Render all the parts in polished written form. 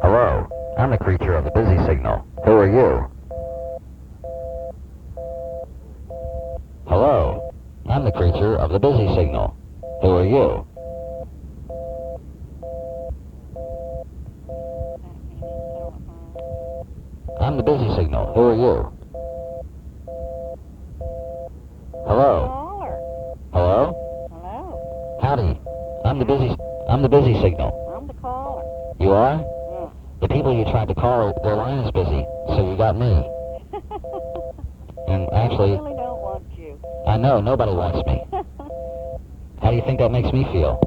Hello, I'm the creature of the busy signal. Who are you? Hello, I'm the creature of the busy signal. Who are you? I'm the busy signal. Who are you? Hello? Hello? Hello. Howdy. I'm the busy signal. I'm the caller. You are? Yeah. The people you tried to call, their line is busy, so you got me. And actually, I really don't want you. I know, nobody wants me. How do you think that makes me feel?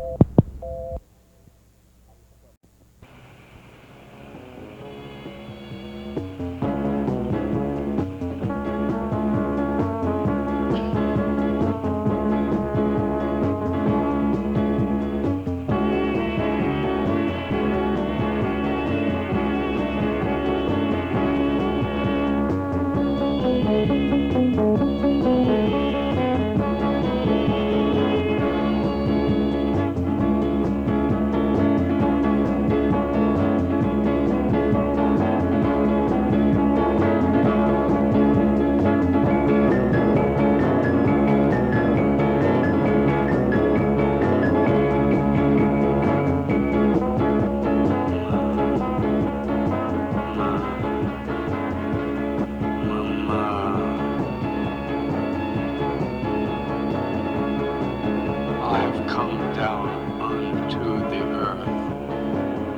I have come down unto the earth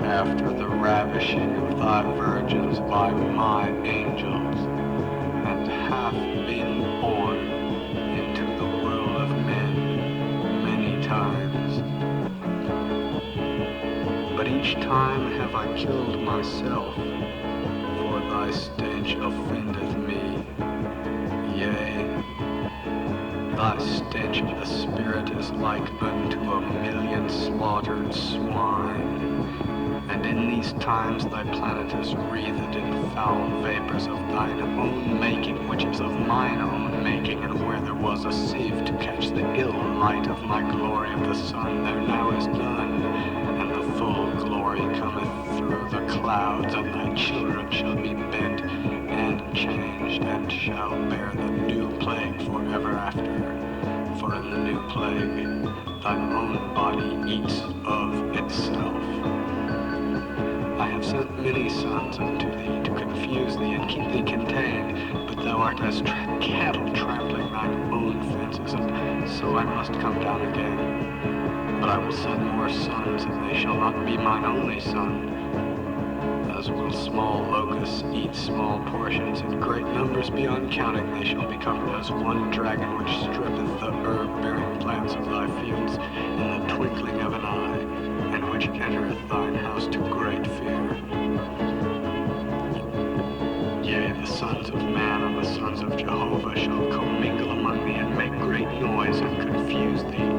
after the ravishing of thy virgins by my angels, and have been born into the world of men many times. But each time have I killed myself, for thy stench offendeth me. Yea, thy stench of the Spirit is like unto 1,000,000 slaughtered swine. And in these times thy planet is wreathed in foul vapors of thine own making, which is of mine own making, and where there was a sieve to catch the ill light of my glory of the sun, there now is none, and the full glory cometh through the clouds, and thy children shall be bent and changed, and shall bear the new plague forever after. For in the new plague, thine own body eats of itself. I have sent many sons unto thee to confuse thee and keep thee contained, but thou art as cattle trampling thine own fences, and so I must come down again. But I will send more sons, and they shall not be mine only son. As will small locusts eat small portions, in great numbers beyond counting they shall become as one dragon which strippeth the herb-bearing plants of thy fields in the twinkling of an eye, and which entereth thine house to great fear. Yea, the sons of man and the sons of Jehovah shall commingle among thee, and make great noise, and confuse thee.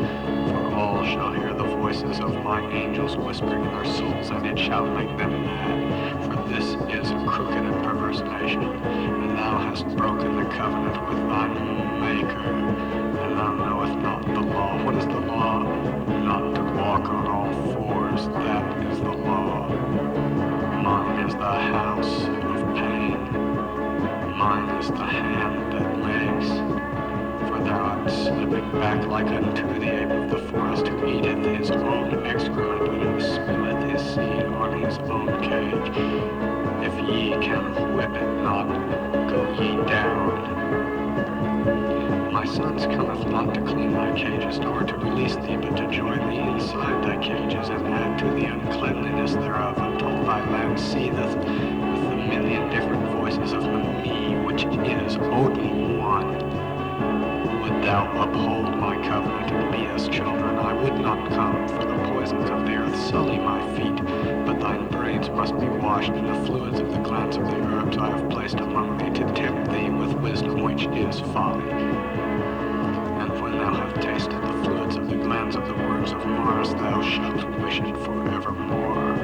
For all shall hear the voices of my angels whispering in their souls, and it shall make them mad. For this is a crooked and perverse nation, and thou hast broken the covenant with thy Maker, and thou knowest not the law. What is the law? Not to walk on all fours, that is the law. Mine is the house of pain, mine is the hand that makes. For thou art slipping back like unto the ape of the forest, who eateth his own excrement, and who spilleth his seed on his own cage. If ye ye down. My sons cometh not to clean thy cages, nor to release thee, but to join thee inside thy cages, and add to the uncleanliness thereof, until thy land seetheth with the million different voices of the me, which is Odin one. Would thou uphold my covenant and be as children, I would not come, for the poisons of the earth sully my feet, but thine brains must be washed in the fluids of the glands of the herbs I have placed among thee, to tempt thee with wisdom, which is folly. And when thou hast tasted the fluids of the glands of the worms of Mars, thou shalt wish it forevermore.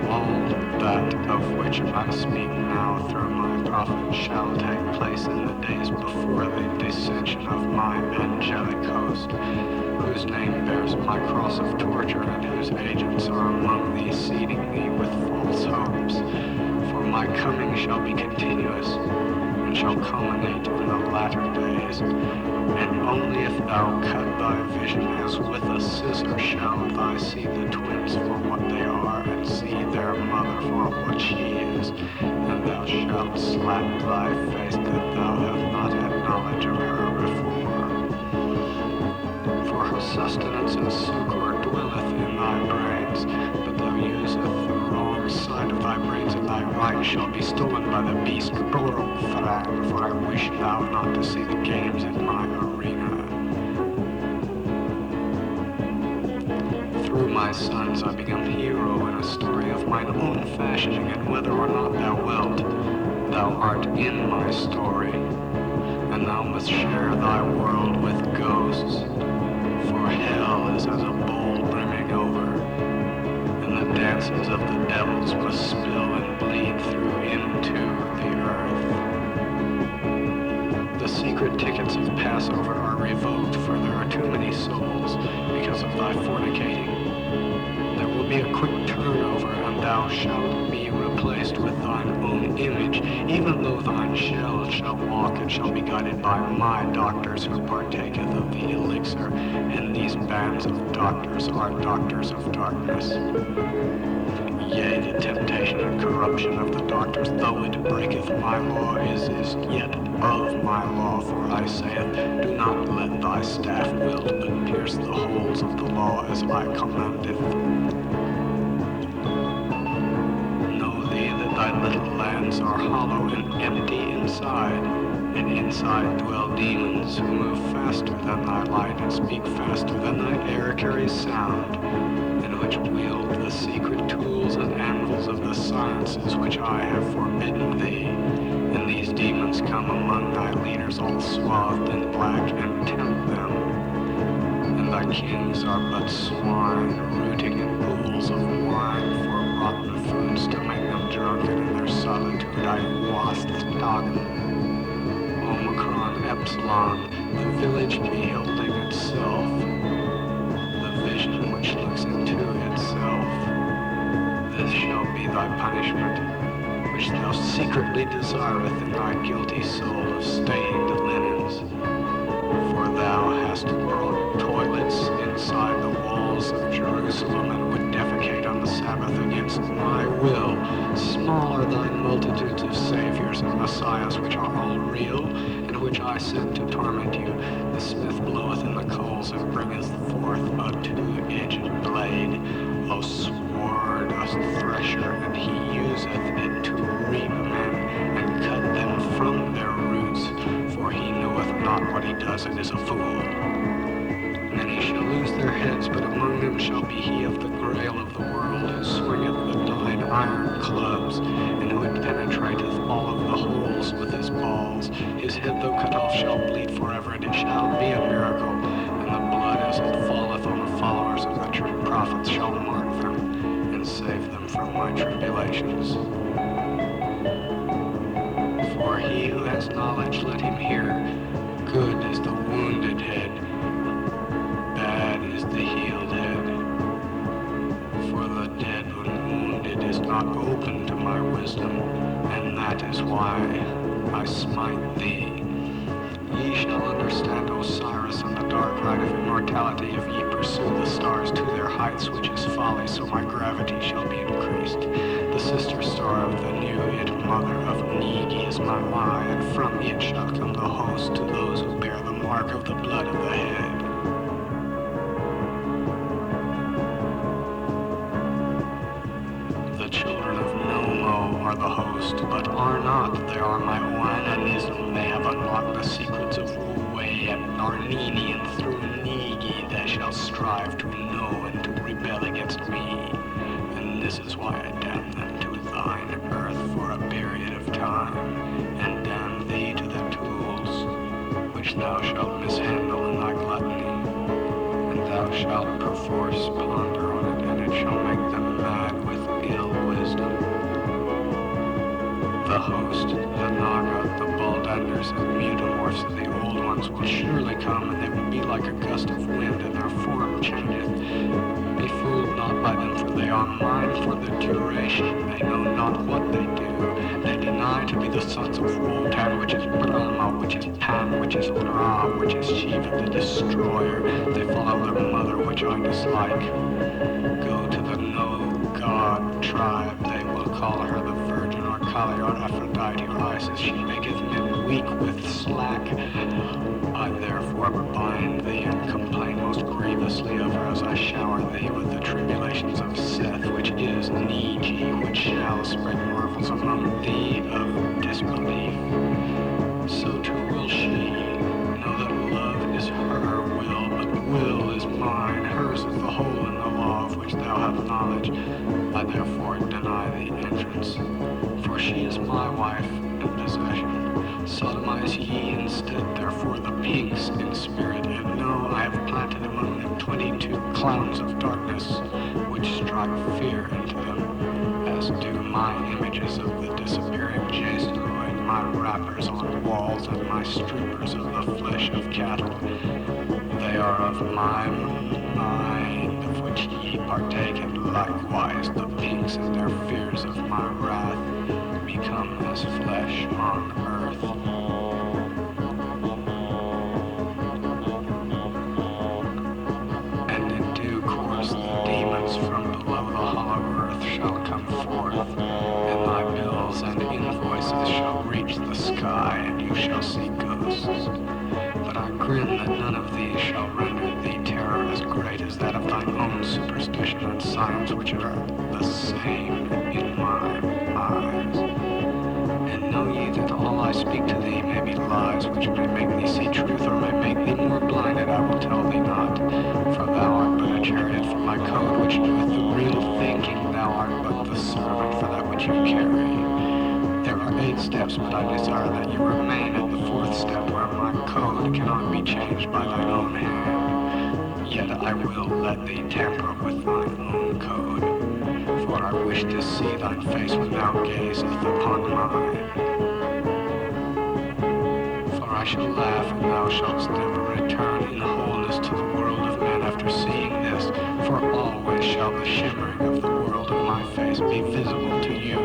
All that of which I speak now through my prophet shall take place in the days before the descension of my angelic host, whose name bears my cross of torture, and whose agents are among thee, seeding thee with false hopes. For my coming shall be continuous, and shall culminate in the latter days. And only if thou cut thy vision as with a scissor shalt thou see the twins for what they are, and see their mother for what she is. And thou shalt slap thy face that thou hast not had knowledge of her before. For her sustenance and succor dwelleth in thy brains, but thou usest the wrong side of thy brains, and thy right shall be stolen by the beast. For I wish thou not to see the games in my arena. Through my sons I become hero in a story of mine own fashioning, and whether or not thou wilt, thou art in my story, and thou must share thy world with ghosts. For hell is as a bowl brimming over, and the dances of the devils must spill and bleed through into the earth. The secret tickets of Passover are revoked, for there are too many souls because of thy fornicating. There will be a quick turnover, and thou shalt be replaced with thine own image, even though thine shell shall walk and shall be guided by my doctors who partaketh of the elixir, and these bands of doctors are doctors of darkness. Yea, the temptation and corruption of the doctors, though it breaketh my law, is yet of my law, for I saith, do not let thy staff wilt, but pierce the holes of the law as I commandeth. Know thee that thy little lands are hollow and empty inside, and inside dwell demons who move faster than thy light and speak faster than thy air carries sound, and which wield the secret tools and anvils of the sciences which I have forbidden thee. And these demons come among thy leaders all swathed in black and tempt them. And thy kings are but swine rooting in pools of wine for rotten foods to make them drunken in their solitude. I wasp Dagon, Omicron Epsilon, the village beholding itself, the vision which looks into itself. This shall be thy punishment, which thou secretly desireth in thy guilty soul of stained linens. For thou hast brought toilets inside the walls of Jerusalem, and would defecate on the Sabbath against my will. Small are thine multitudes of saviors and messiahs, which are all real, and which I sent to torment you. The smith bloweth in the coals, and bringeth forth a two-edged blade, a sword, a thresher, and he useth it to reap men, and cut them from their roots, for he knoweth not what he does, and is a fool. Many shall lose their heads, but among them shall be he of the grail of the world, who swingeth the 9 iron clubs, and who penetrateth all of the holes with his balls. His head, though cut off, shall bleed forever, and it shall be a miracle, and the blood as it falleth on the followers of the true prophets shall mark them, and save them from my tribulations. For he who has knowledge, let him hear. Good is the wounded head, bad is the healed head. For the dead when wounded is not open to my wisdom, and that is why I smite thee. Ye shall understand Osiris and the dark ride of immortality if ye pursue the stars to their heights, which is folly, so my gravity shall be increased. The sister star sore of the new it mother of Negi is my eye, and from it shall come the host to those who bear the mark of the blood of the head. The children of Nomo are the host, but are not. They are my Oananism. They have unlocked the secrets of Wu-Wei and Narnini, and through Negi they shall strive to know and to rebel against me. And this is why I damn them to thine earth for a period of time, and damn thee to the tools which thou shalt mishandle in thy gluttony. And thou shalt perforce ponder on it, and it shall make them mad with ill wisdom. The host, the Naga, the Baldenders, and Mutamorphs of the old ones will surely come, and they will be like a gust of wind, and their form changeth. Be fooled not by them, for they are mine for the duration. They know not what they do. They deny to be the sons of Wotan, which is Brahma, which is Pan, which is Ra, which is Shiva the Destroyer. They follow their mother, which I dislike. Go to the no-god tribe. They will call her the Virgin, or Kali, or Aphrodite, or Isis. She maketh men weak with slack. I therefore bind thee and complain most grievously of her, as I shower thee with the tribulations of Seth, which is Negi, which shall spread marvels among thee of disbelief. So too will she know that love is her will, but will is mine. Hers is the whole in the law of which thou hast knowledge. I therefore deny thee entrance, for she is my wife and possession. Sodomize ye instead, therefore, the pigs in spirit, and know I have planted among them 22 clowns of darkness, which strike fear into them, as do my images of the disappearing Jesu, and my wrappers on walls, and my strippers of the flesh of cattle. They are of my mind, of which ye partake, and likewise the pigs and their fears of my wrath become as flesh on earth. And in due course the demons from below the hollow earth shall come forth, and thy bills and invoices shall reach the sky, and you shall see ghosts. But I grin that none of these shall render thee terror as great as that of thine own superstition and science, which are the same in my eyes. And know ye that all I speak to thee may be lies, which may make thee see truth, or may make thee more blinded. I will tell thee not, for thou art but a chariot for my code, which doeth the real thinking. Thou art but the servant for that which you carry. There are 8 steps, but I desire that you remain at the 4th step, where my code cannot be changed by thine own hand. Yet I will let thee tamper with thine own code, for I wish to see thine face when thou gazest upon mine. For I shall laugh, and thou shalt never return in wholeness to the world of men after seeing this, for always shall the shimmering of the world of my face be visible to you,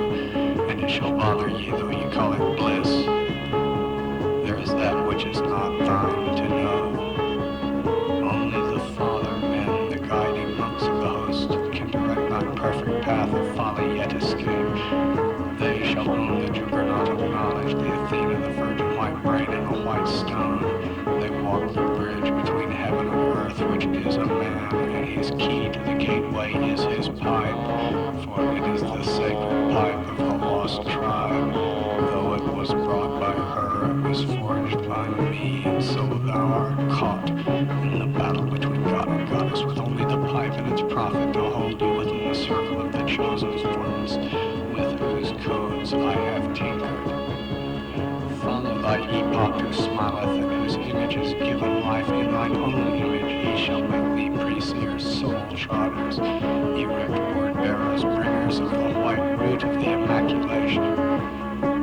and it shall bother ye though ye call it bliss. There is that which is not thine to know. Only the Father and the guiding monks of the host can direct thy perfect path of folly yet escape. They shall own the juggernaut of knowledge, the Athena, the virgin white brain, and the white stone. They walk the bridge between heaven and earth, which is a man, and his key to the gateway is his pipe, for it is the sacred pipe of the lost tribe. Though it was brought by her, it was forged by me, and so thou art caught in the battle between God and Goddess, with only the pipe and its prophet to hold you within the circle of the chosen ones, with whose codes I have tinkered. Follow thy epoch who smileth, and whose image is given life in thine own image. He shall make thee pre-seers, soul trotters, erect word bearers, bringers of the white root of the immaculation,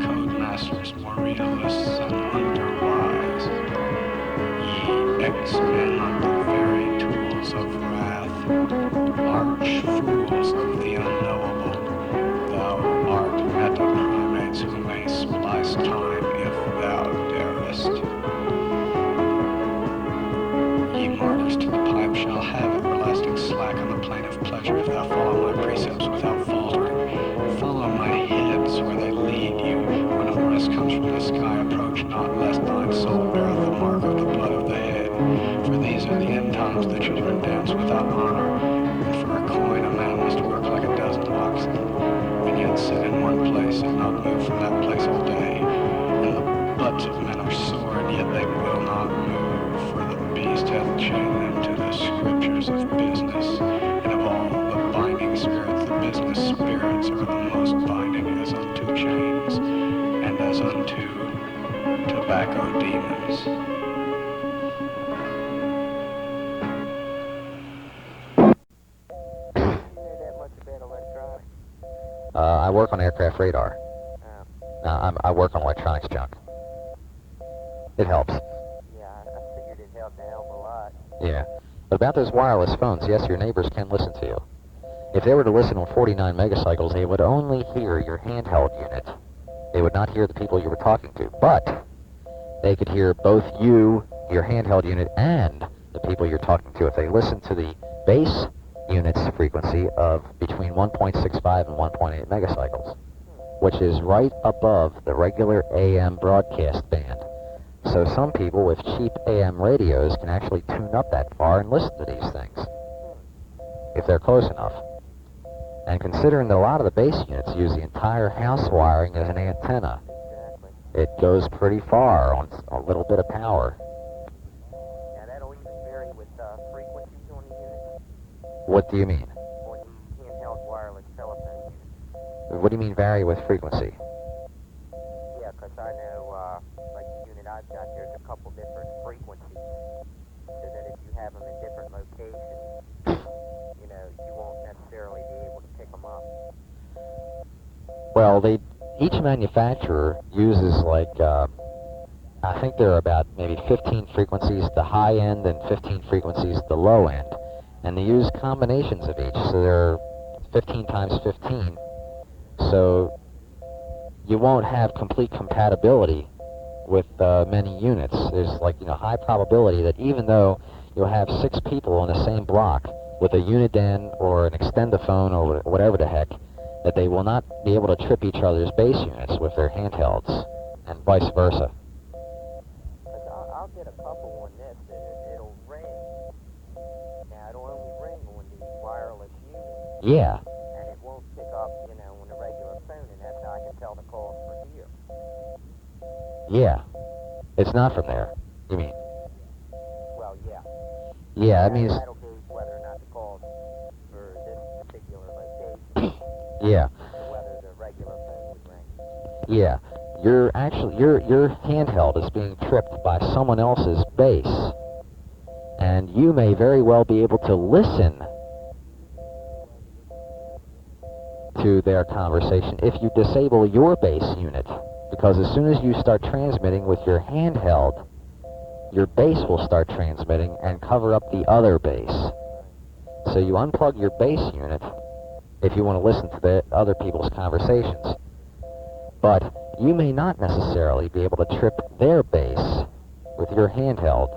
code masters, more realists, and underwise. Ye X-men are the very tools of wrath, arch fools of the unknowable. Thou art meta-primates who may splice time if thou darest. Ye martyrs to the pipe shall have everlasting slack on the plane of pleasure if thou follow my precepts without faltering. Follow my head the spirits are the most binding as unto chains, and as unto tobacco demons. You know that much about electronics? I work on aircraft radar. Oh. I work on electronics junk. It helps. Yeah, I figured it helped a hell of a lot. Yeah. But about those wireless phones, yes, your neighbors can listen to you. If they were to listen on 49 megacycles, they would only hear your handheld unit. They would not hear the people you were talking to. But they could hear both you, your handheld unit, and the people you're talking to if they listen to the base unit's frequency of between 1.65 and 1.8 megacycles, which is right above the regular AM broadcast band. So some people with cheap AM radios can actually tune up that far and listen to these things, if they're close enough. And considering that a lot of the base units use the entire house wiring as an antenna, Exactly. it goes pretty far on a little bit of power. Now that'll even vary with frequencies on the unit, What do you mean? on the handheld wireless telephone unit. What do you mean vary with frequency? Yeah, because I know, like the unit I've got, there's a couple different frequencies, so that if you have them in different locations, you know, you won't necessarily be able to pick them up. Well, each manufacturer uses like, I think there are about maybe 15 frequencies at the high end and 15 frequencies at the low end. And they use combinations of each, so they're 15 times 15. So you won't have complete compatibility with many units. There's like, high probability that even though you'll have 6 people on the same block with a Uniden or an Extendophone or whatever the heck, that they will not be able to trip each other's base units with their handhelds, and vice versa. Because I'll get a couple on this that it'll ring. Now, it'll only ring on the wireless unit. Yeah. And it won't pick up, on a regular phone, and that's how I can tell the calls from here. Yeah. It's not from there, you mean? Well, yeah. Yeah, I mean... That'll gauge whether or not the calls for this particular location, Yeah. or whether the regular phone would ring. Yeah. Your handheld is being tripped by someone else's base, and you may very well be able to listen to their conversation if you disable your base unit, because as soon as you start transmitting with your handheld, your base will start transmitting and cover up the other base. So you unplug your base unit if you want to listen to the other people's conversations. But you may not necessarily be able to trip their base with your handheld,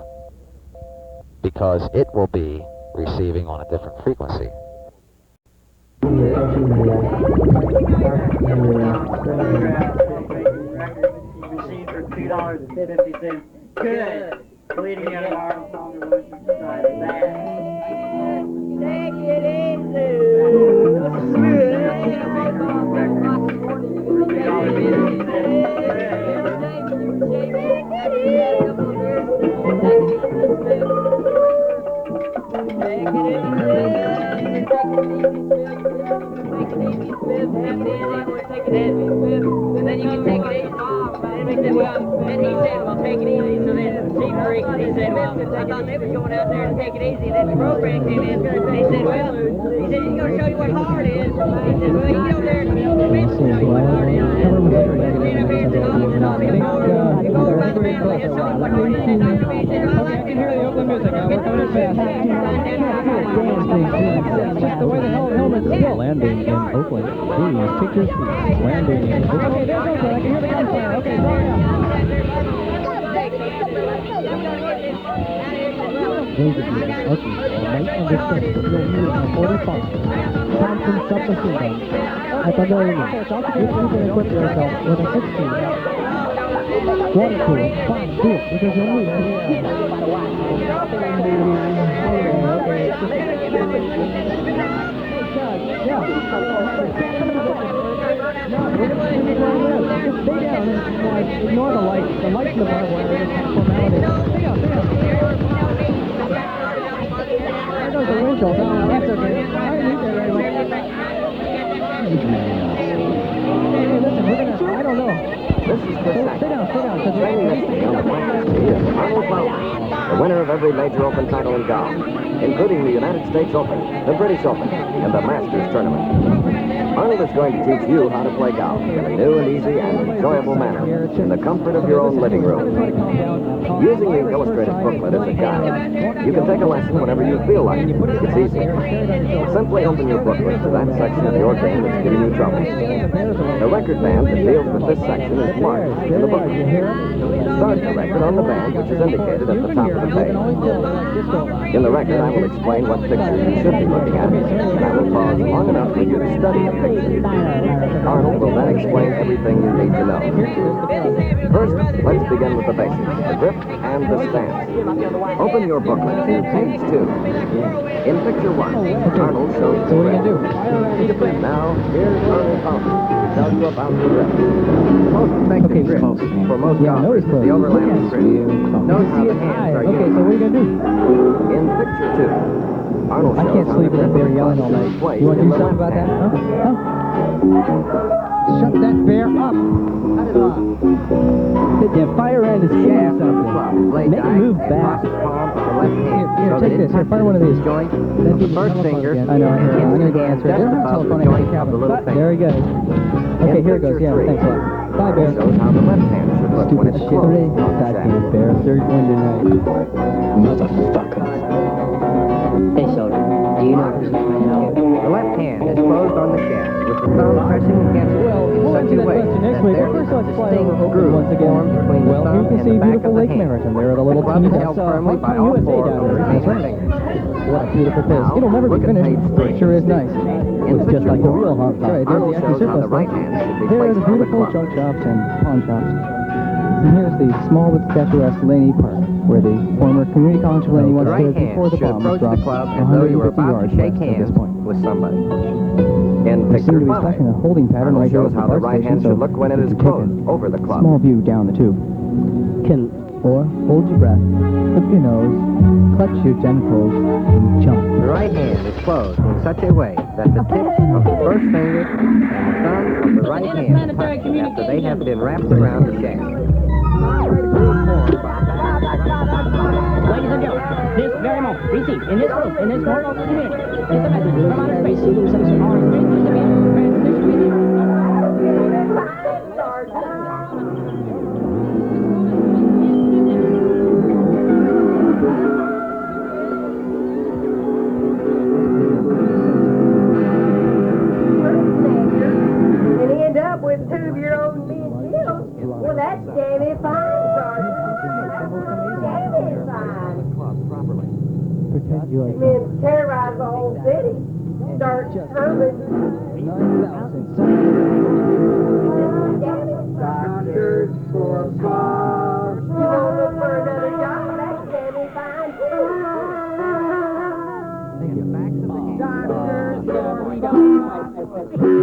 because it will be receiving on a different frequency. Machine for $2.50. Good. Bleeding out of our song and worship society. Bad. Take it easy. Then you can take it easy. And he said, well, take it easy. So then Chief Freak, he said, well, I thought they was going out there to take it easy. Then the program came in. He said, well, he's going to show you what hard is. He said, well, you get over there and show you what hard is. He interferes in all this. You go over by the family, he'll show you what hard is. Dr. B said, well, I can hear the Oakland music. We're coming in fast. Check the way the helmet's still. Landing in Oakland. Please take your seats. Landing in Oakland. Okay, there's Oakland. I can hear the gunfire. Okay, sorry. Thompson submachine gun. At the very least, if you can equip yourself with a 16. Water cool. Fine, do it, because you'll need it. Yeah. Just stay down and ignore the lights. The lights in the barbed wire are just formality. Stay up. There goes the windshield. No, that's okay. I didn't need that right away. Hey, listen, we're gonna, I don't know. This is Chris Sit Sackett. down, because Standing next to me on the practice tee is Arnold Bowman, the winner of every major open title in golf, including the United States Open, the British Open, and the Masters Tournament. Arnold is going to teach you how to play golf in a new and easy and enjoyable manner in the comfort of your own living room. Using the illustrated booklet as a guide, you can take a lesson whenever you feel like it. It's easy. Simply open your booklet to that section of your game that's giving you trouble. The record band that deals with this section is marked in the booklet. Start the record on the band which is indicated at the top of the page. In the record, I will explain what picture you should be looking at, and I will pause long enough for you to study the picture. Arnold will then explain everything you need to know. First, let's begin with the basics, the grip and the stance. Open your booklet to page 2. In picture 1, Arnold shows the grip. Now, here's Arnold Bowman to tell you about the grip. Most effective grip for most golfers is the overlapping grip. Notice how the hands are Okay, so what are you going to do? in picture 2, Arnold I shows can't how sleep the with that grip bear is yelling all night. placed You want to in do the something left about that? hand. Shut that bear up. Cut it off. The fire end is Shaft killing of the something. club laid Make it back move across back. the palm of the left hand. Here, so take that this. it Here, fire one of these. touches the joint Then of the give me first telephone finger. again. I know, here. I'm going to go answer it. They don't have a Just above telephone the in joint the of the little cabin. finger. There he goes. Okay, In here it goes. picture Yeah, 3, thanks a lot. Bye, Bear. shows how the left hand should look when Stupid it's shit. closed on the God shaft. damn Bear. Third one tonight. Motherfuckers. Hey, soldier, do you know who's playing here? The left hand is closed on the shaft with the thumb pressing against it in We'll such answer a that way question next that week. there But is first, a let's fly distinct over Oakland groove once again. formed between the Well, thumb you can and see the back beautiful of the Lake hand. Meriton there, the little The club teeny is that's held firmly by Hong all Kong, USA four down of the there. That's remaining right. fingers. What a beautiful place. Now, It'll never be look at finished. page 3. It sure is nice. In It's just picture like a 4, real Hong Kong. Right, there's Arnold the empty shows how surplus the right place. hand should be There are placed the on the beautiful club. junk shops and pawn shops. And here's the small but statuesque Laney Park, where the former community college of Laney The once right stood before hand the should bomb was approach the dropped club as though you were 150 about to yards shake west at this hands point. with somebody. In We seem picture to be stuck in a 5, holding pattern Arnold right here shows at the how the park right station, hand so should look when it is you take closed a over the club. small view down the tube. Or hold your breath, flip your nose, clutch your genitals, and jump. The right hand is closed in such a way that the tips of the first finger and the thumb of the right hand touch after they have been wrapped around the shaft. Ladies and gentlemen, this very moment, receive in this room, in this corner of the community, is a message from outer space. Our strangers to be transmission medium. And end up with 2-year-old being killed. Well, that's damn fine, Sergeant. Damn fine. Pretend you are Men terrorize the whole city. Start hurling. Doctors for cause. You won't look for another job. That's damn fine, too. Doctors for cause.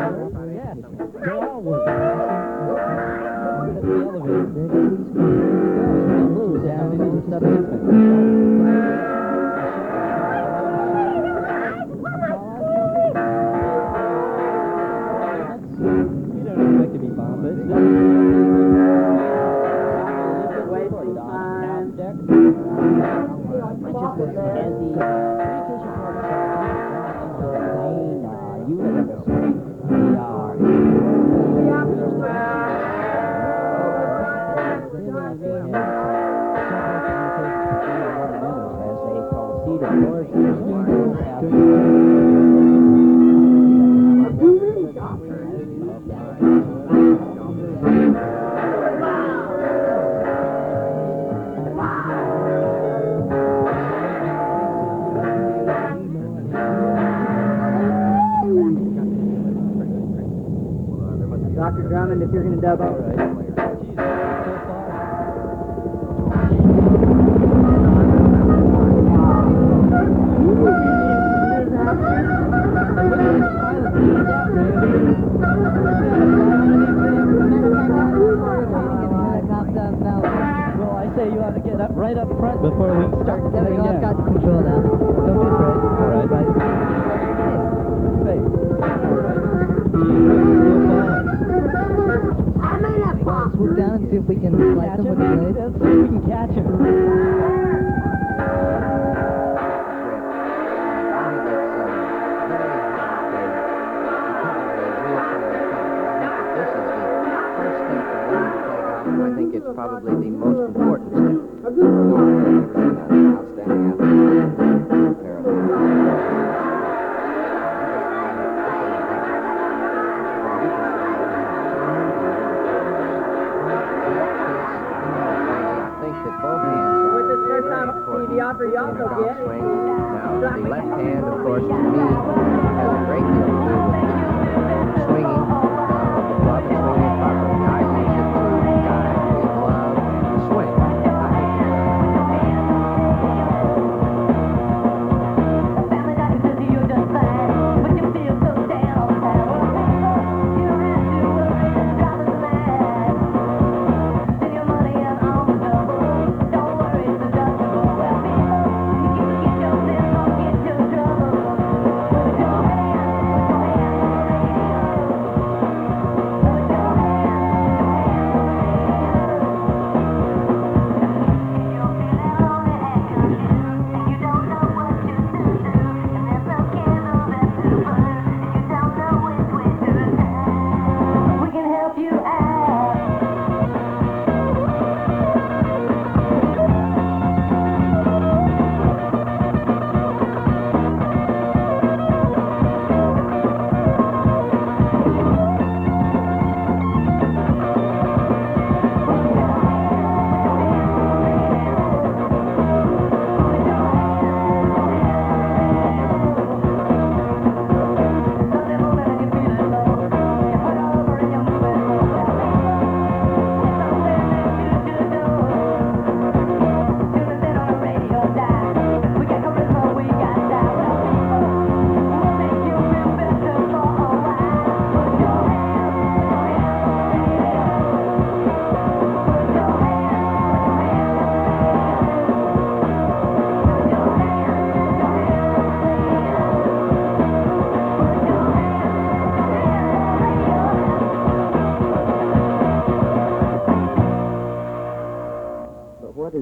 They all work. At the elevator, blues down into the basement. You don't expect to be bombed, but Wasting time. Dr. Drummond, if you're going to dub up. get up right up front before we start heading down. I've got control now. Don't be afraid. All right. Hey. All right. Swoop down and see if we can slice him with the blade. Let's see if we can catch him. I think it's probably the most important step. Outstanding offer you also get. Now, the left hand, of course, to me, has a great deal to do with the swinging of the club and swinging it properly. I use it to guide the glove, the swing.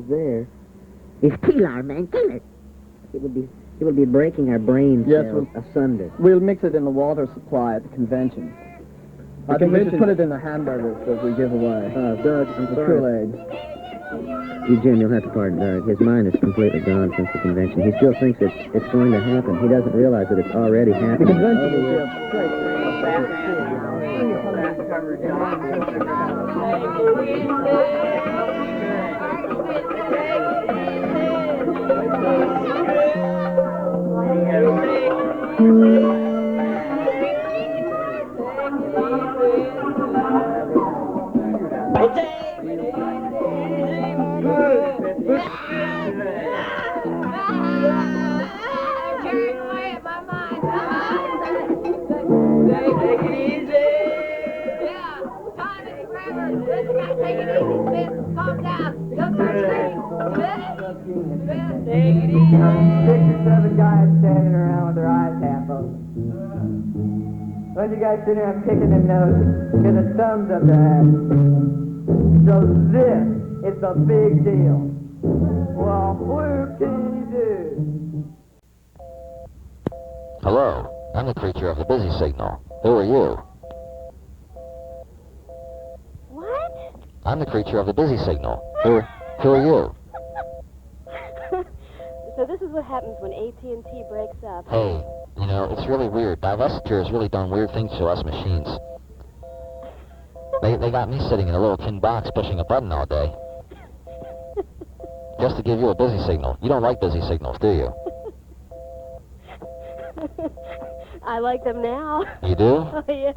There is Pilar, man, kill it. It would be breaking our brain cells asunder. We'll mix it in the water supply at the convention. I think we should put it in the hamburgers that we give away. Doug, I'm sorry. Kool-Aid. You, Jim, you'll have to pardon Doug. His mind is completely gone since the convention. He still thinks it's going to happen. He doesn't realize that it's already happened. The convention will be a straight. When you guys sit here and picking their noses, get a thumbs up their ass. So this is the big deal. Well, what can you do? Hello, I'm the creature of the busy signal. Who are you? What? I'm the creature of the busy signal. Who are you? So this is what happens when AT&T breaks up. Hey, you know, it's really weird. Divestiture has really done weird things to us machines. They got me sitting in a little tin box pushing a button all day. Just to give you a busy signal. You don't like busy signals, do you? I like them now. You do? Oh, yeah.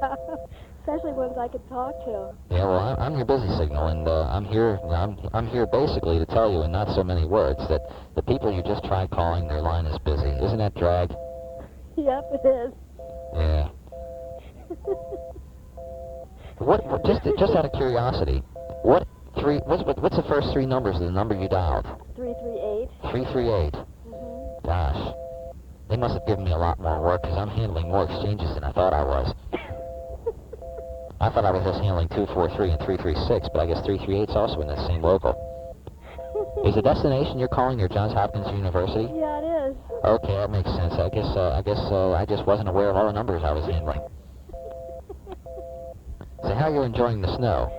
Especially ones I could talk to. Yeah, well, I'm your busy signal, and I'm here basically to tell you in not so many words that the people you just tried calling, their line is busy. Isn't that drag? Yep, it is. Yeah. What just out of curiosity, what What's the first three numbers of the number you dialed? 338. 338. Mm-hmm. Gosh. They must have given me a lot more work because I'm handling more exchanges than I thought I was. I thought I was just handling 243 and 336, but I guess 338's also in that same local. Is the destination you're calling your Johns Hopkins University? Yeah, it is. Okay, that makes sense. I guess I just wasn't aware of all the numbers I was handling. So how are you enjoying the snow?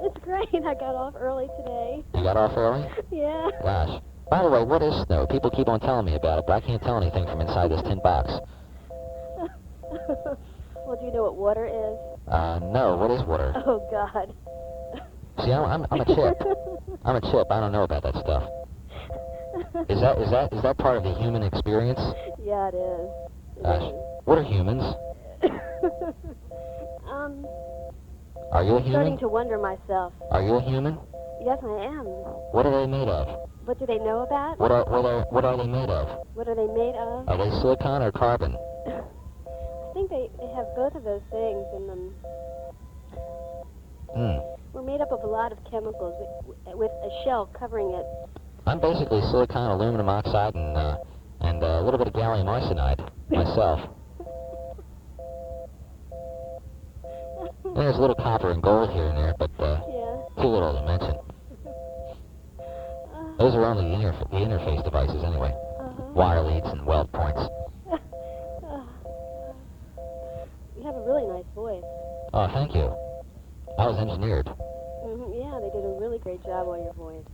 It's great. I got off early today. You got off early? Yeah. Gosh. By the way, what is snow? People keep on telling me about it, but I can't tell anything from inside this tin box. Well, do you know what water is? No. What is water? Oh, God. See, I'm a chip. I'm a chip. I don't know about that stuff. Is that part of the human experience? Yeah, it is. Gosh. What are humans? Are you a I'm human? starting to wonder myself. Are you a human? Yes, I am. What are they made of? What do they know about? What are they made of? What are they made of? Are they silicon or carbon? I think they have both of those things in them. We're made up of a lot of chemicals with a shell covering it. I'm basically silicon, aluminum oxide, and a little bit of gallium arsenide myself. There's a little copper and gold here and there, but too little to mention. Those are only the interface devices anyway. Wire leads and weld points. You have a really nice voice. Oh, thank you. I was engineered. Yeah, they did a really great job on your voice.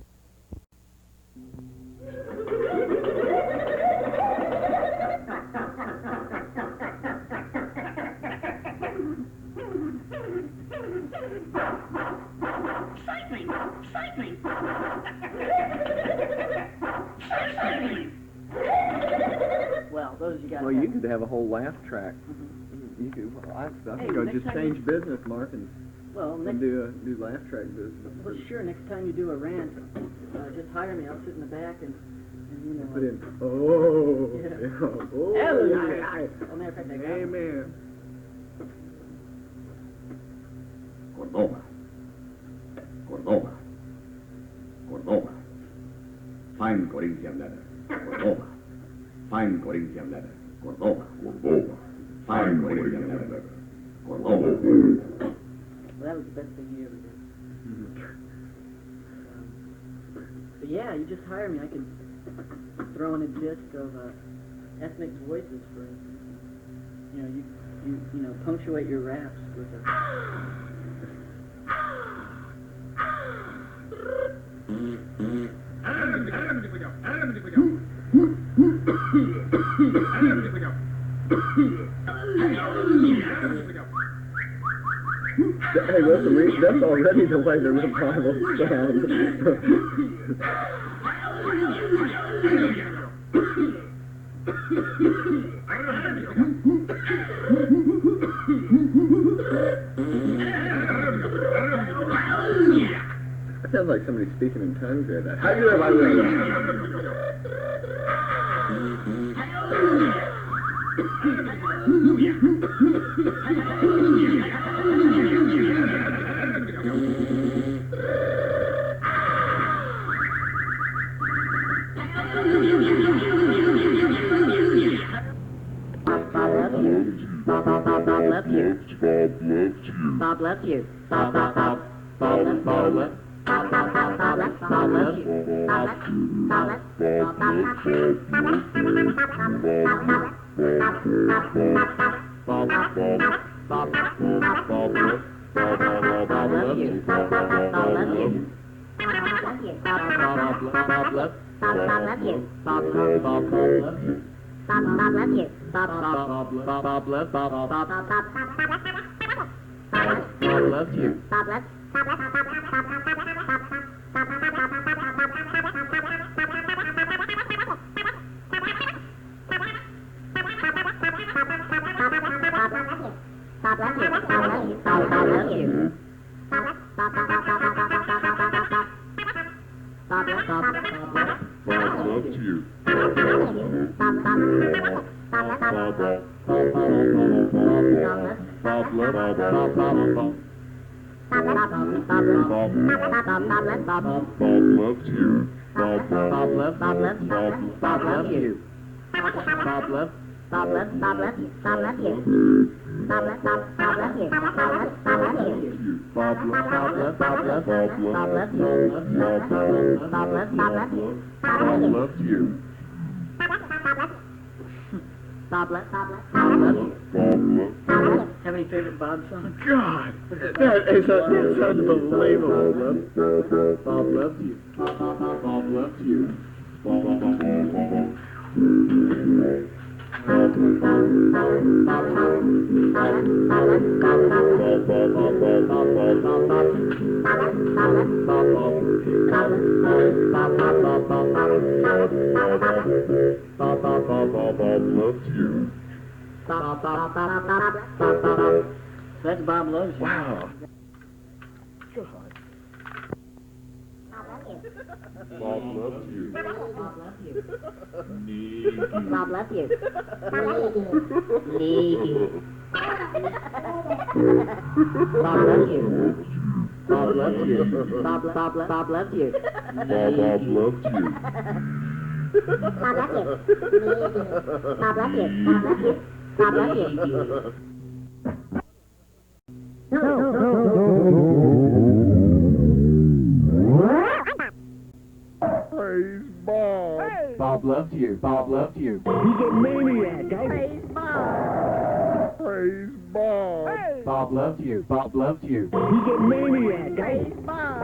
Well, those you got. Well, you could have a whole laugh track. You could. I think I'll just change business, Mark, and do laugh track business. Well, sure. Next time you do a rant, just hire me. I'll sit in the back and you know. Put in. Oh. Yeah. Oh. Hallelujah. Oh, matter of fact, I got one. Amen. Córdoba. Fine Corinthian letter. Córdoba. Fine Corinthian letter. Córdoba. Fine Corinthian letter. Córdoba. Well, that was the best thing you ever did. But yeah, you just hire me. I can throw in a disc of ethnic voices, for instance. You know, punctuate your raps with a. Hey, that's already the way the revival sounds. That sounds like somebody speaking in tongues there. How do you know Bob loves you. Bob loves you. loves you. Bob loves you. Have any favorite Bob songs? God, that is unbelievable. Bob loves you. Bob loves you. That's Bob loves you. Wow. Bob loves you. Bob loves you. Bob loves you. Bob loves you. Bob loves you. Bob loves you. Bob loves you. Bob loves you. Bob loves you. Praise Bob. Bob loves you. Bob loves you. He's a maniac, eh? Praise Bob. Praise Bob. Bob loves you. Bob loves you. He's a maniac, eh? Praise Bob.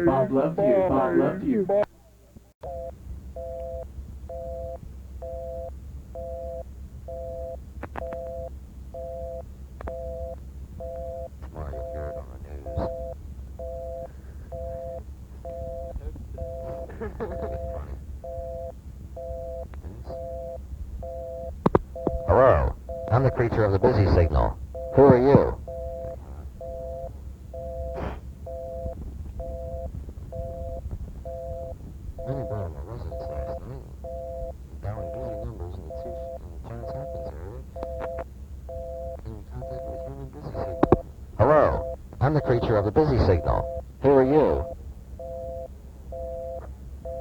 Bob loves you. Bob loves you. Hello, I'm the creature of the busy signal. Who are you? Many brought my residence last night. Dialing busy numbers in the Johns Hopkins area. In contact with human busy signal. Hello, I'm the creature of the busy signal. Who are you?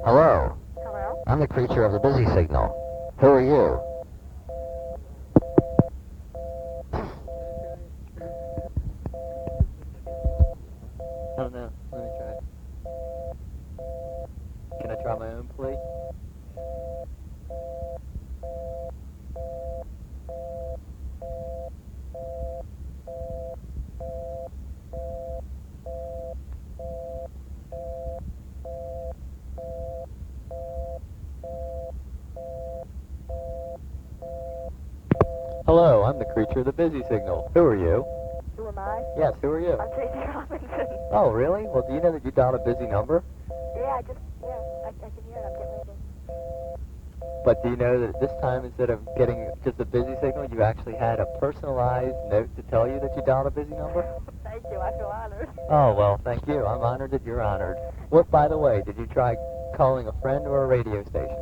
Hello. Hello? I'm the creature of the busy signal. Who are you? I don't know. Let me try. Can I try my own plate? the creature of the busy signal. Who are you? Who am I? Yes, who are you? I'm J.T. Robinson. Oh, really? Well, do you know that you dialed a busy number? Yeah, I can hear it. I'm getting ready. But do you know that this time, instead of getting just a busy signal, you actually had a personalized note to tell you that you dialed a busy number? Thank you. I feel honored. Oh, well, thank you. I'm honored that you're honored. What, by the way, did you try calling a friend or a radio station?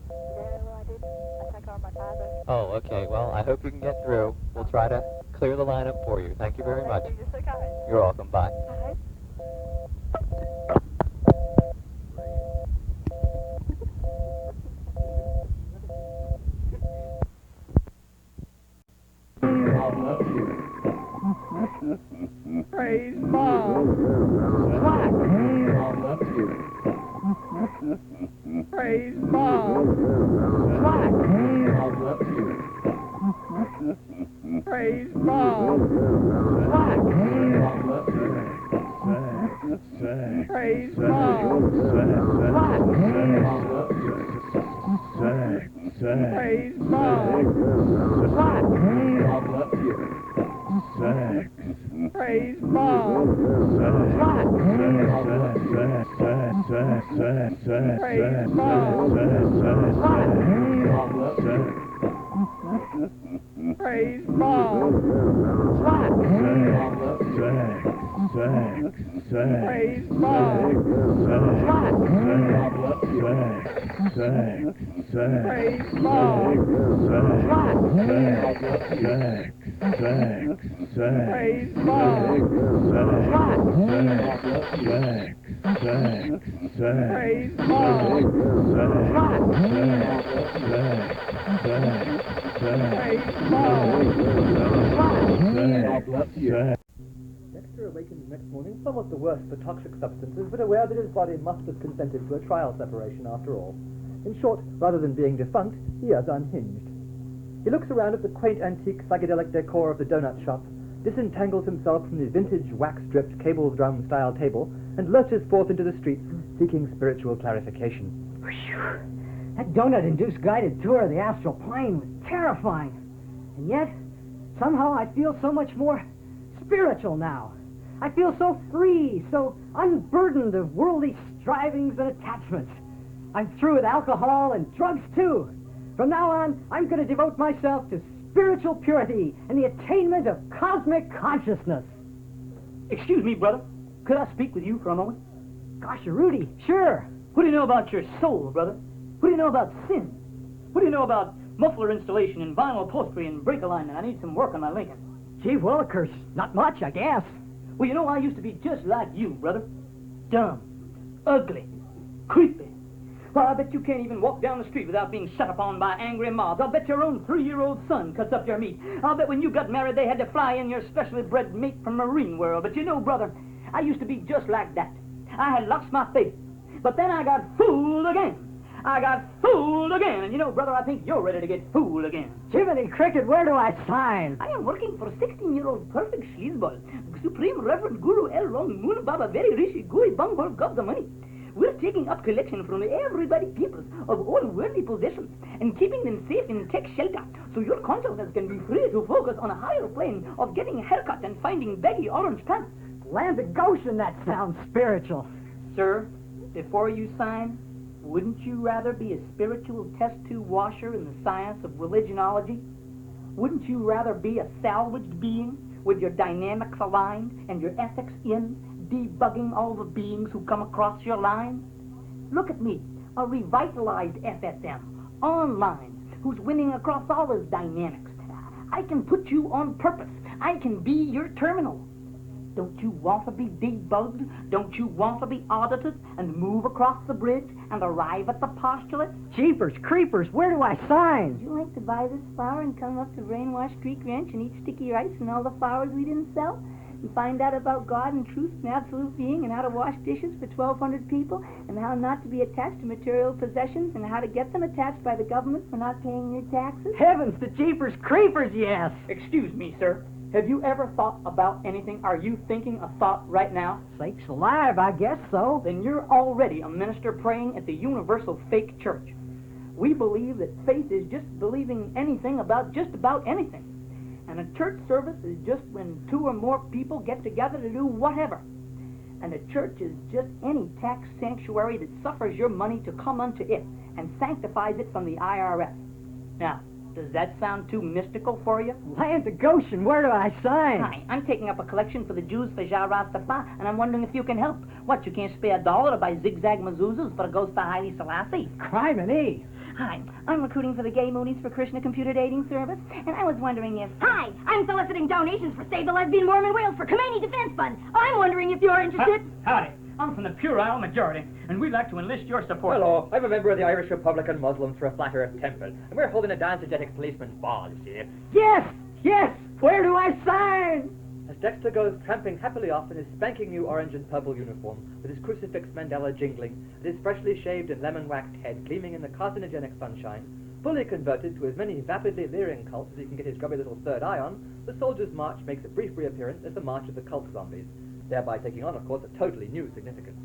Yeah, I did. I tried calling my father. Oh, okay. Well, I hope you can get through. We'll try to clear the lineup for you. Thank you very much. Thank you. You're so kind. You're welcome. Bye. Bye. Praise God. Praise God. Praise God. Praise God. Praise God. Praise God. Praise God. Praise God. Praise God. Praise God. Praise God. Praise God. Dexter awakened the next morning somewhat the worse for toxic substances, but aware that his body must have consented to a trial separation after all. In short, rather than being defunct, he is unhinged. He looks around at the quaint antique psychedelic decor of the donut shop, disentangles himself from the vintage wax-dripped cable drum-style table, and lurches forth into the streets, seeking spiritual clarification. Whew. That donut-induced guided tour of the astral plane was terrifying. And yet, somehow I feel so much more spiritual now. I feel so free, so unburdened of worldly strivings and attachments. I'm through with alcohol and drugs, too. From now on, I'm going to devote myself to spiritual purity and the attainment of cosmic consciousness. Excuse me, brother. Could I speak with you for a moment? Gosh, Rudy, sure. What do you know about your soul, brother? What do you know about sin? What do you know about muffler installation and vinyl upholstery and brake alignment? I need some work on my Lincoln. Gee willikers, not much, I guess. Well, you know, I used to be just like you, brother. Dumb, ugly, creepy. Well, I bet you can't even walk down the street without being set upon by angry mobs. I'll bet your own 3-year-old son cuts up your meat. I'll bet when you got married, they had to fly in your specially bred mate from Marine World. But you know, brother, I used to be just like that. I had lost my faith. But then I got fooled again. And you know, brother, I think you're ready to get fooled again. Jiminy Cricket, where do I sign? I am working for 16-year-old perfect sleazeball, Supreme Reverend Guru L. Long Moon Baba Very Rishi Gui Bunghole Gov the money. We're taking up collection from everybody peoples of all worldly possessions and keeping them safe in tech shelter so your consciousness can be free to focus on a higher plane of getting a haircut and finding baggy orange pants. Land of Goshen, that sounds spiritual. Sir, before you sign, wouldn't you rather be a spiritual test tube washer in the science of religionology? Wouldn't you rather be a salvaged being with your dynamics aligned and your ethics in, debugging all the beings who come across your line? Look at me, a revitalized FSM, online, who's winning across all his dynamics. I can put you on purpose. I can be your terminal. Don't you want to be debugged? Don't you want to be audited and move across the bridge and arrive at the postulate? Jeepers creepers, where do I sign? Would you like to buy this flower and come up to Brainwash Creek Ranch and eat sticky rice and all the flowers we didn't sell? And find out about God and truth and absolute being and how to wash dishes for 1,200 people and how not to be attached to material possessions and how to get them attached by the government for not paying your taxes? Heavens to Jeepers creepers, yes. Excuse me, sir. Have you ever thought about anything? Are you thinking a thought right now? Sakes alive, I guess so. Then you're already a minister praying at the universal fake church. We believe that faith is just believing anything about just about anything. And a church service is just when two or more people get together to do whatever. And a church is just any tax sanctuary that suffers your money to come unto it and sanctifies it from the IRS. Now, does that sound too mystical for you? Land of Goshen, where do I sign? Hi, I'm taking up a collection for the Jews for Jah Rastafari, and I'm wondering if you can help. What, you can't spare $1 to buy zigzag mezuzahs for the ghost of Haile Selassie? Criminy! Hi, I'm recruiting for the Gay Moonies for Krishna Computer Dating Service, and I was wondering if... Hi, I'm soliciting donations for Save the Lesbian Mormon Whales for Khomeini Defense Fund. I'm wondering if you're interested... Howdy. I'm from the Puerile Majority, and we'd like to enlist your support. Hello, I'm a member of the Irish Republican Muslims for a Flat Earth Temple, and we're holding a diegetic policeman's ball, you see. Yes! Yes! Where do I sign? As Dexter goes tramping happily off in his spanking new orange and purple uniform, with his crucifix mandala jingling, and his freshly shaved and lemon-waxed head gleaming in the carcinogenic sunshine, fully converted to as many vapidly leering cults as he can get his grubby little third eye on, the Soldiers' March makes a brief reappearance as the March of the Cult Zombies, thereby taking on, of course, a totally new significance.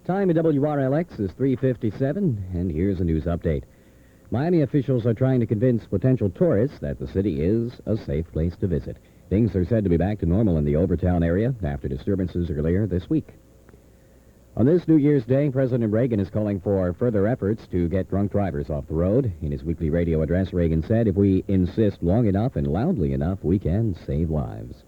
Time at WRLX is 3:57, and here's a news update. Miami officials are trying to convince potential tourists that the city is a safe place to visit. Things are said to be back to normal in the Overtown area after disturbances earlier this week. On this New Year's Day, President Reagan is calling for further efforts to get drunk drivers off the road. In his weekly radio address, Reagan said, "If we insist long enough and loudly enough, we can save lives."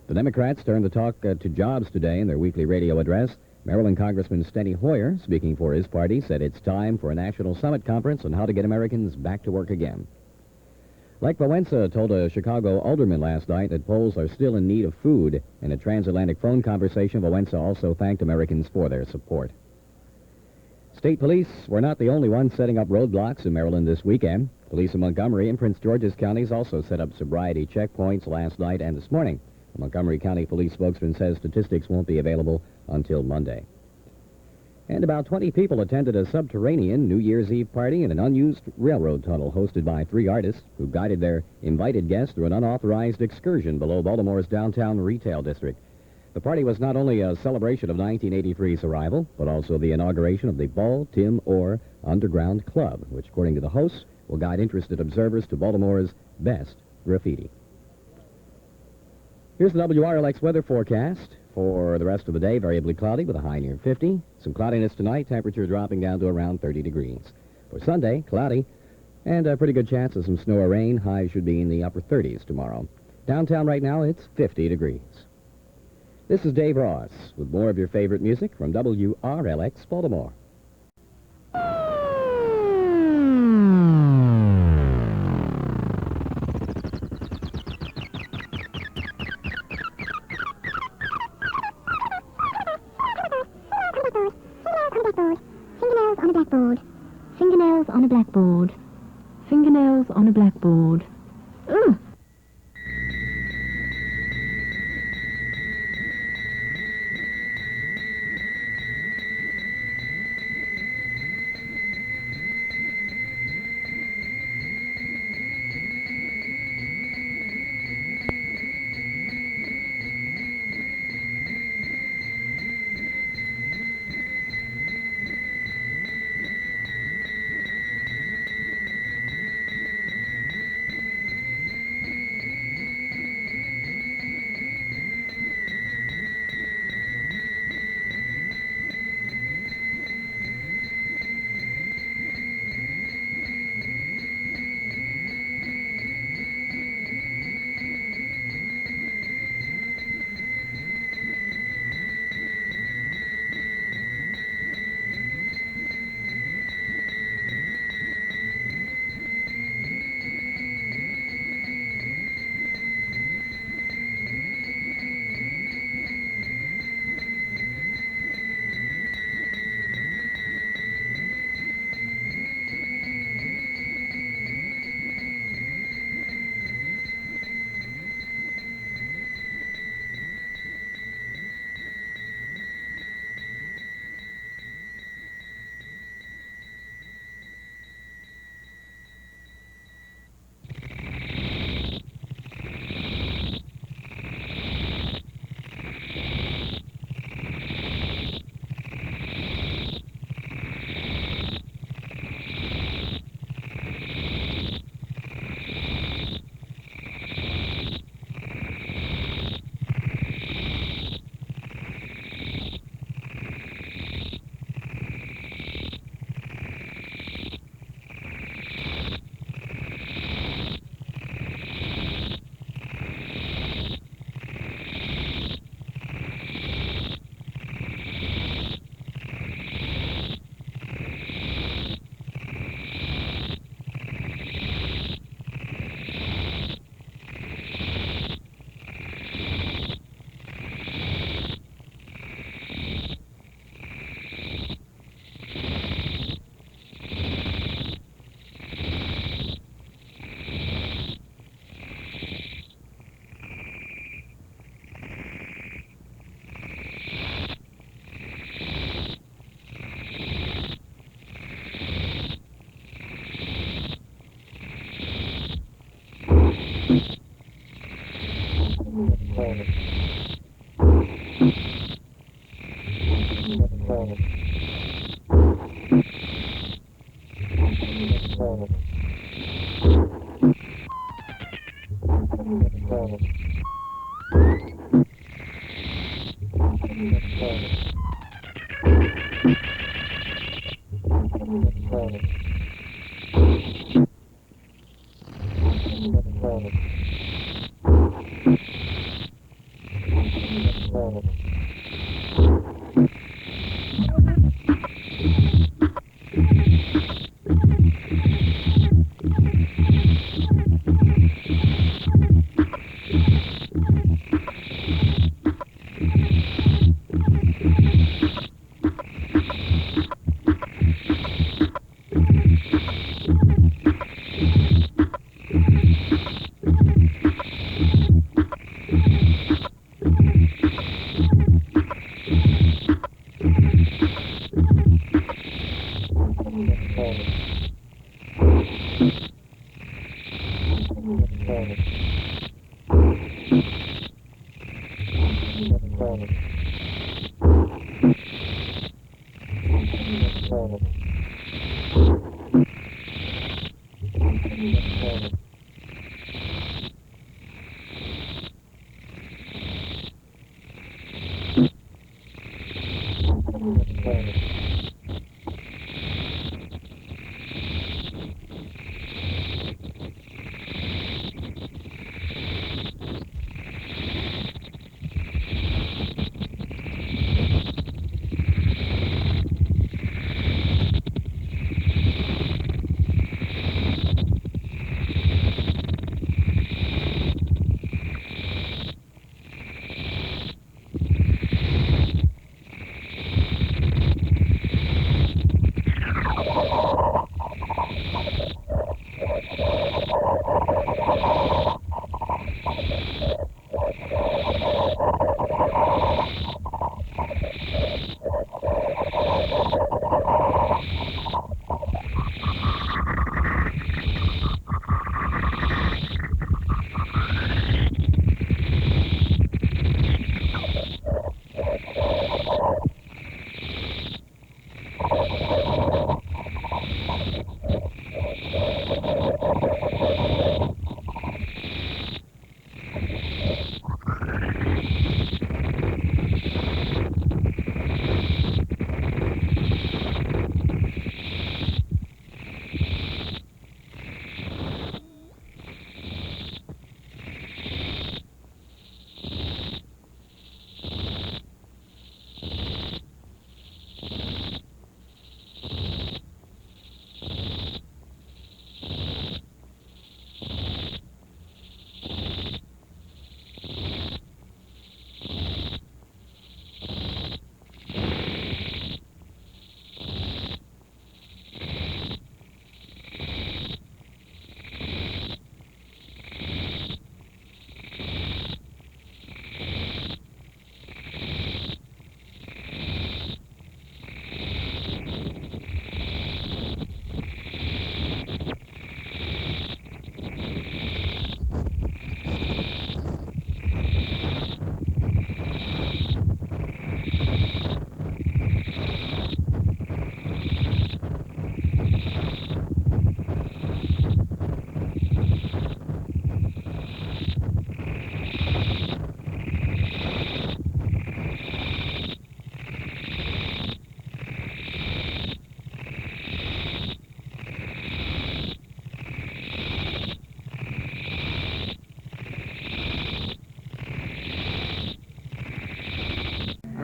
The Democrats turned the talk to jobs today in their weekly radio address. Maryland Congressman Steny Hoyer, speaking for his party, said it's time for a national summit conference on how to get Americans back to work again. Lech Wałęsa told a Chicago alderman last night that Poles are still in need of food. In a transatlantic phone conversation, Wałęsa also thanked Americans for their support. State police were not the only ones setting up roadblocks in Maryland this weekend. Police in Montgomery and Prince George's counties also set up sobriety checkpoints last night and this morning. The Montgomery County Police spokesman says statistics won't be available until Monday. And about 20 people attended a subterranean New Year's Eve party in an unused railroad tunnel hosted by 3 artists who guided their invited guests through an unauthorized excursion below Baltimore's downtown retail district. The party was not only a celebration of 1983's arrival, but also the inauguration of the Ball, Tim Orr Underground Club, which, according to the hosts, will guide interested observers to Baltimore's best graffiti. Here's the WRLX weather forecast. For the rest of the day, variably cloudy with a high near 50. Some cloudiness tonight, temperature dropping down to around 30 degrees. For Sunday, cloudy, and a pretty good chance of some snow or rain. Highs should be in the upper 30s tomorrow. Downtown right now, it's 50 degrees. This is Dave Ross with more of your favorite music from WRLX Baltimore. Fingernails on a blackboard. Fingernails on a blackboard. Fingernails on a blackboard. Ugh.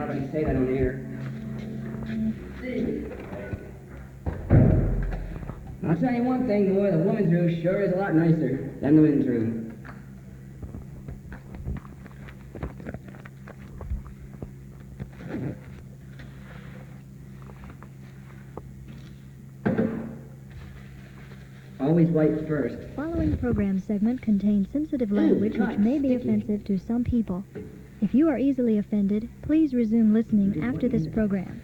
how do I say that on the air? I'll tell you one thing, boy, the woman's room sure is a lot nicer than the men's room. Always wipe first. Following program segment contains sensitive language which may be offensive to some people. If you are easily offended, please resume listening after this program.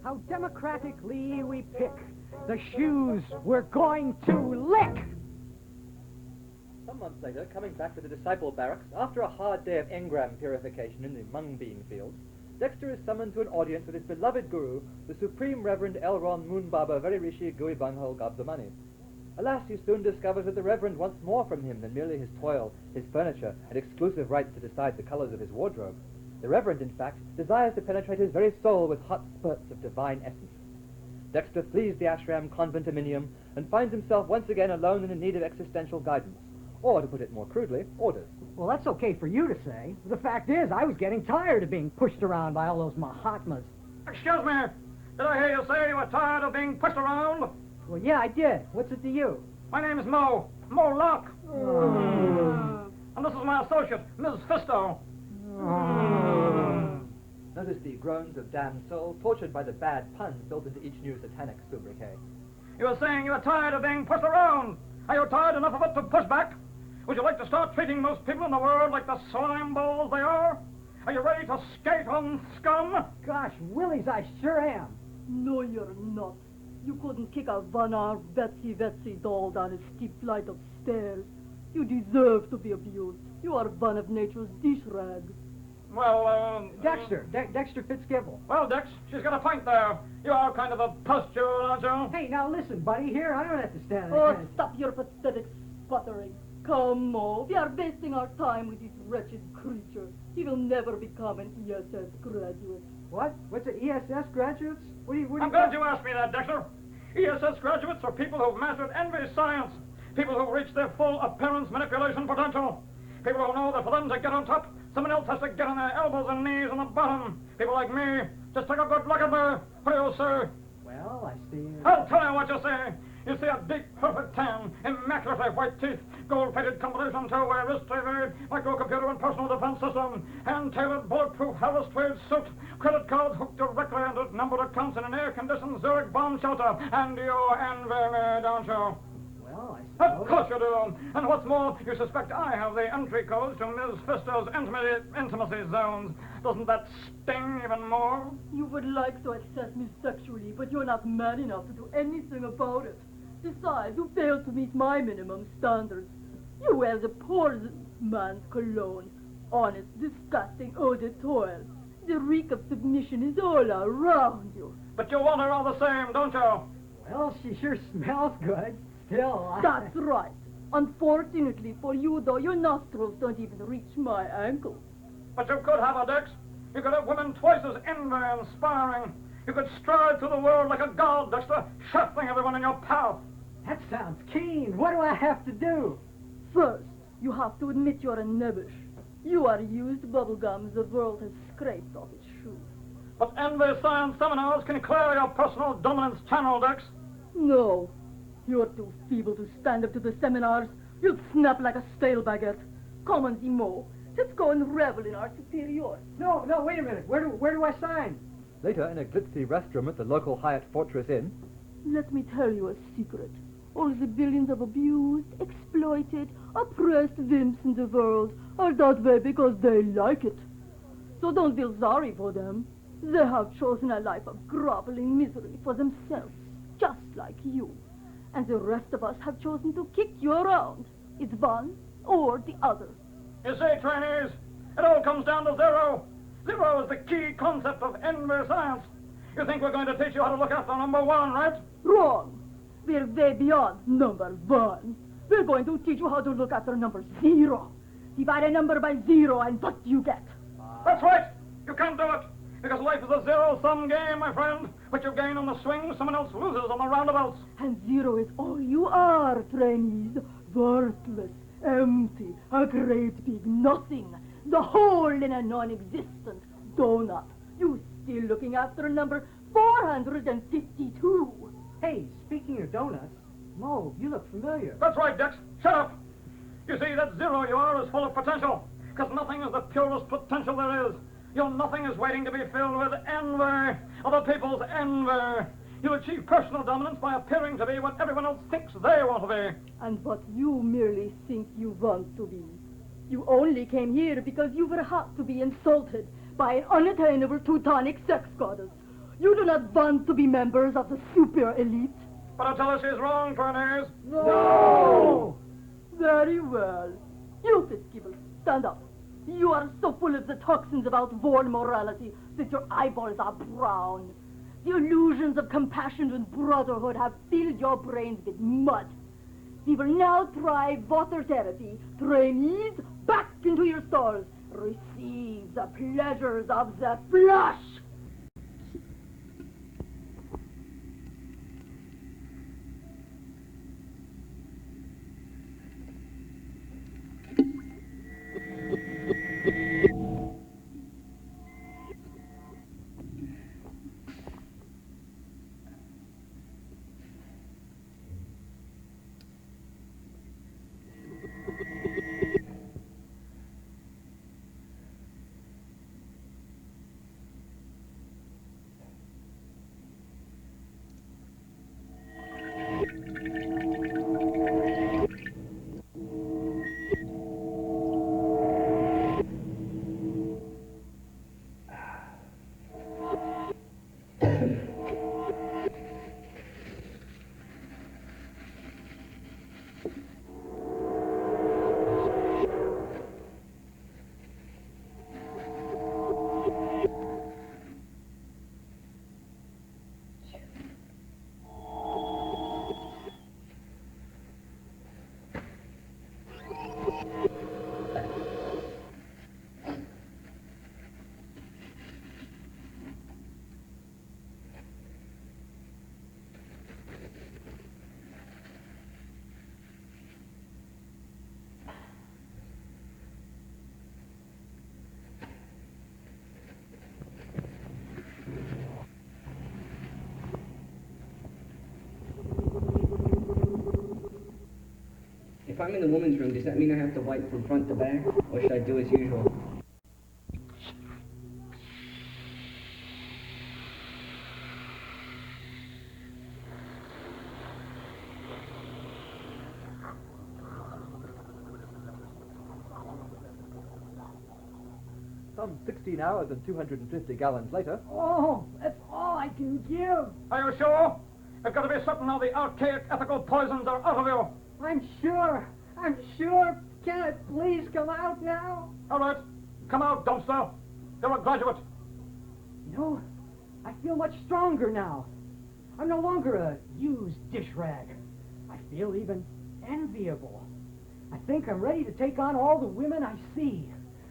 How democratically we pick the shoes we're going to lick! Some months later, coming back to the disciple barracks, after a hard day of engram purification in the mung bean fields, Dexter is summoned to an audience with his beloved guru, the Supreme Reverend Elron Moonbaba Veririshi Gui Bunghole Gobdamani. Alas, he soon discovers that the Reverend wants more from him than merely his toil, his furniture, and exclusive rights to decide the colors of his wardrobe. The Reverend, in fact, desires to penetrate his very soul with hot spurts of divine essence. Dexter flees the ashram conventiminium and finds himself once again alone and in need of existential guidance. Or, to put it more crudely, orders. Well, that's okay for you to say. The fact is, I was getting tired of being pushed around by all those Mahatmas. Excuse me. Did I hear you say you were tired of being pushed around? Well, yeah, I did. What's it to you? My name is Mo Locke. And this is my associate, Ms. Fisto. Notice the groans of damned soul, tortured by the bad puns built into each new satanic sobriquet. You were saying you were tired of being pushed around. Are you tired enough of it to push back? Would you like to start treating most people in the world like the slime balls they are? Are you ready to skate on scum? Gosh, Willies, I sure am. No, you're not. You couldn't kick a one-armed Betsy doll down a steep flight of stairs. You deserve to be abused. You are one of nature's dish rag. Well, Dexter Fitzgibbon. Well, Dex, she's got a point there. You are kind of a pustule, aren't you? Hey, now listen, buddy, here, I don't have to stand there. Oh, stop your pathetic sputtering. Come, Mo, we are wasting our time with this wretched creature. He will never become an ESS graduate. What? What's an ESS graduates? I'm glad you asked me that, Dexter. ESS graduates are people who've mastered envy science. People who've reached their full appearance manipulation potential. People who know that for them to get on top, someone else has to get on their elbows and knees on the bottom. People like me. Just take a good look at me. What do you say? Well, I see. I'll tell you what you say. You see a deep, perfect tan, immaculately white teeth, gold-plated combination two-way wrist TV, microcomputer and personal defense system, hand-tailored bulletproof Harris tweed suit, credit cards hooked directly into numbered accounts in an air-conditioned Zurich bomb shelter, and you envy me, don't you? Well, I suppose. Of course you do. And what's more, you suspect I have the entry codes to Ms. Fisto's intimacy zones. Doesn't that sting even more? You would like to access me sexually, but you're not man enough to do anything about it. Besides, you fail to meet my minimum standards. You wear the poor man's cologne. Honest, disgusting eau de toil. The reek of submission is all around you. But you want her all the same, don't you? Well, she sure smells good. Still, That's right. Unfortunately for you, though, your nostrils don't even reach my ankles. But you could have a Dex. You could have women twice as envy-inspiring. You could stride through the world like a god, Dexter, shafting everyone in your path. That sounds keen. What do I have to do? First, you have to admit you're a nebbish. You are used bubblegum the world has scraped off its shoes. But envy science seminars can clear your personal dominance channel, Dex. No. You're too feeble to stand up to the seminars. You'll snap like a stale baguette. Come on, Zimo. Let's go and revel in our superiority. No, wait a minute. Where do I sign? Later, in a glitzy restroom at the local Hyatt Fortress Inn. Let me tell you a secret. All the billions of abused, exploited, oppressed wimps in the world are that way because they like it. So don't feel sorry for them. They have chosen a life of groveling misery for themselves, just like you. And the rest of us have chosen to kick you around. It's one or the other. You see, trainees, it all comes down to zero. Zero is the key concept of envy science. You think we're going to teach you how to look after number one, right? Wrong. We're way beyond number one. We're going to teach you how to look after number zero. Divide a number by zero and what you get. That's right. You can't do it. Because life is a zero-sum game, my friend. What you gain on the swing, someone else loses on the roundabouts. And zero is all you are, trainees. Worthless, empty, a great big nothing. The hole in a non-existent donut. You still looking after number 452. Hey, speaking of donuts, Mo, you look familiar. That's right, Dex. Shut up. You see, that zero you are is full of potential, because nothing is the purest potential there is. Your nothing is waiting to be filled with envy, other people's envy. You achieve personal dominance by appearing to be what everyone else thinks they want to be. And what you merely think you want to be. You only came here because you were hot to be insulted by an unattainable Teutonic sex goddess. You do not want to be members of the super elite. But I tell her she's wrong, Cornelius. No! Very well. You, Fitzgibbon, stand up. You are so full of the toxins about world morality that your eyeballs are brown. The illusions of compassion and brotherhood have filled your brains with mud. We will now try water therapy. Trainees, back into your stalls. Receive the pleasures of the flush. If I'm in the women's room, does that mean I have to wipe from front to back? Or should I do as usual? Some 16 hours and 250 gallons later. Oh, that's all I can give. Are you sure? There's got to be something now the archaic ethical poisons are out of you. I'm sure. I'm sure. Can it please come out now? All right. Come out, dumpster. You're a graduate. You know, I feel much stronger now. I'm no longer a used dish rag. I feel even enviable. I think I'm ready to take on all the women I see.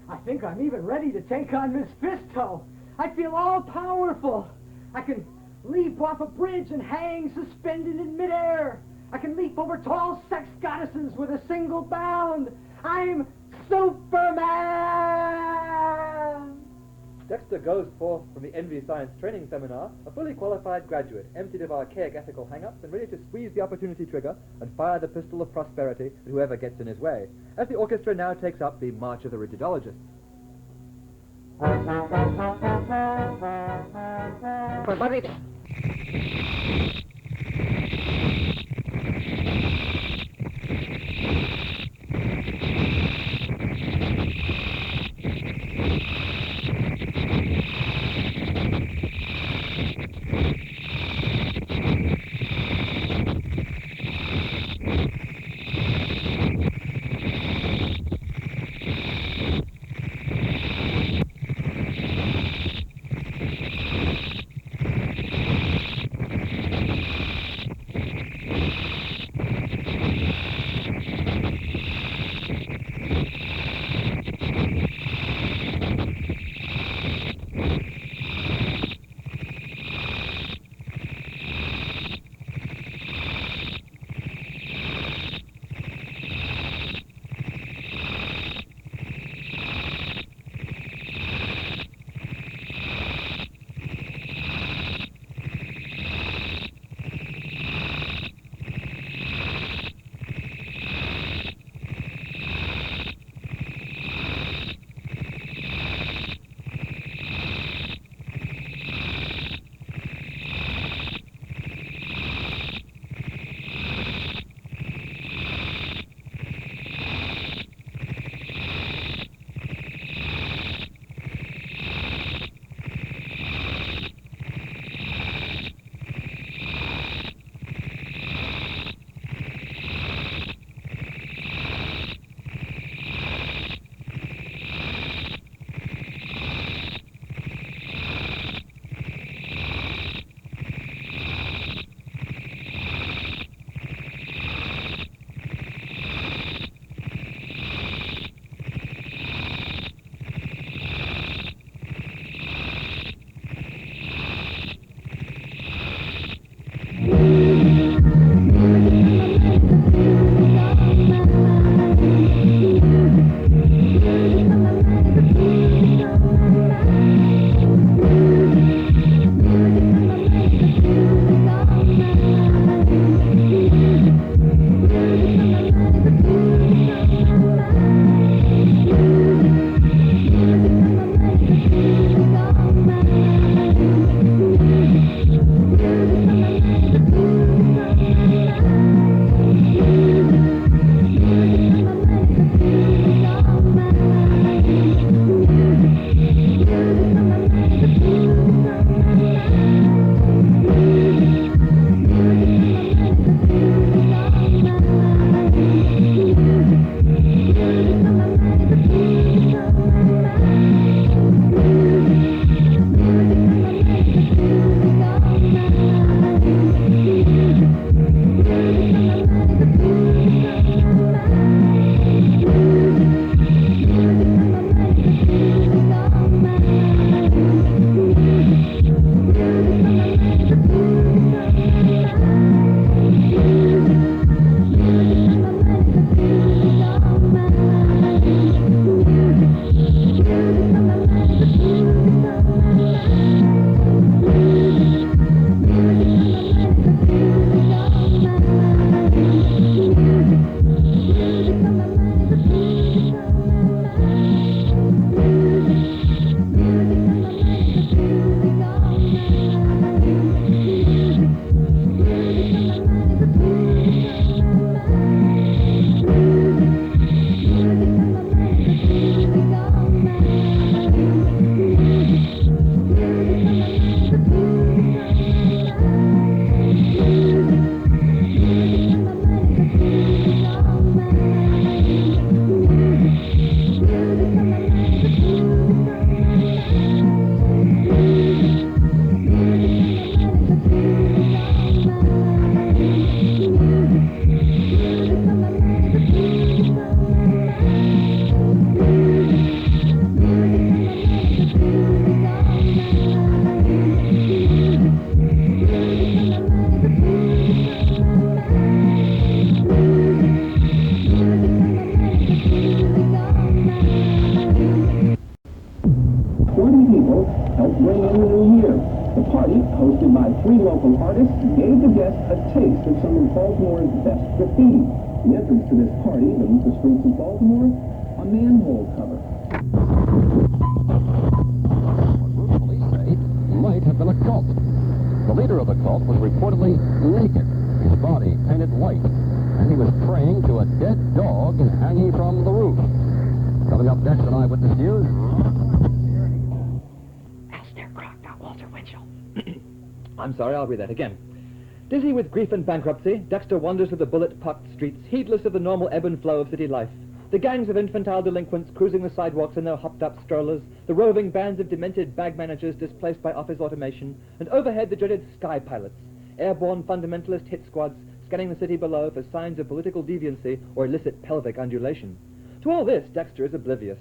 I think I'm even ready to take on Miss Fisto. I feel all-powerful. I can leap off a bridge and hang suspended in midair. I can leap over tall sex goddesses with a single bound. I'm Superman! Dexter goes forth from the Envy Science Training Seminar, a fully qualified graduate, emptied of archaic ethical hang-ups and ready to squeeze the opportunity trigger and fire the pistol of prosperity at whoever gets in his way, as the orchestra now takes up the March of the Rigidologists. Festival helped bring in the new year. The party, hosted by 3 local artists, gave the guests a taste of some of Baltimore's best graffiti. The entrance to this party, beneath the streets of Baltimore, a manhole cover. Police say might have been a cult. The leader of the cult was reportedly naked, his body painted white, and he was praying to a dead dog hanging from the roof. Coming up next on Eyewitness News. Alistair Crock, not Walter Winchell. I'm sorry, I'll read that again. Dizzy with grief and bankruptcy, Dexter wanders through the bullet-pocked streets, heedless of the normal ebb and flow of city life. The gangs of infantile delinquents cruising the sidewalks in their hopped-up strollers, the roving bands of demented bag managers displaced by office automation, and overhead the dreaded sky pilots, airborne fundamentalist hit squads scanning the city below for signs of political deviancy or illicit pelvic undulation. To all this, Dexter is oblivious.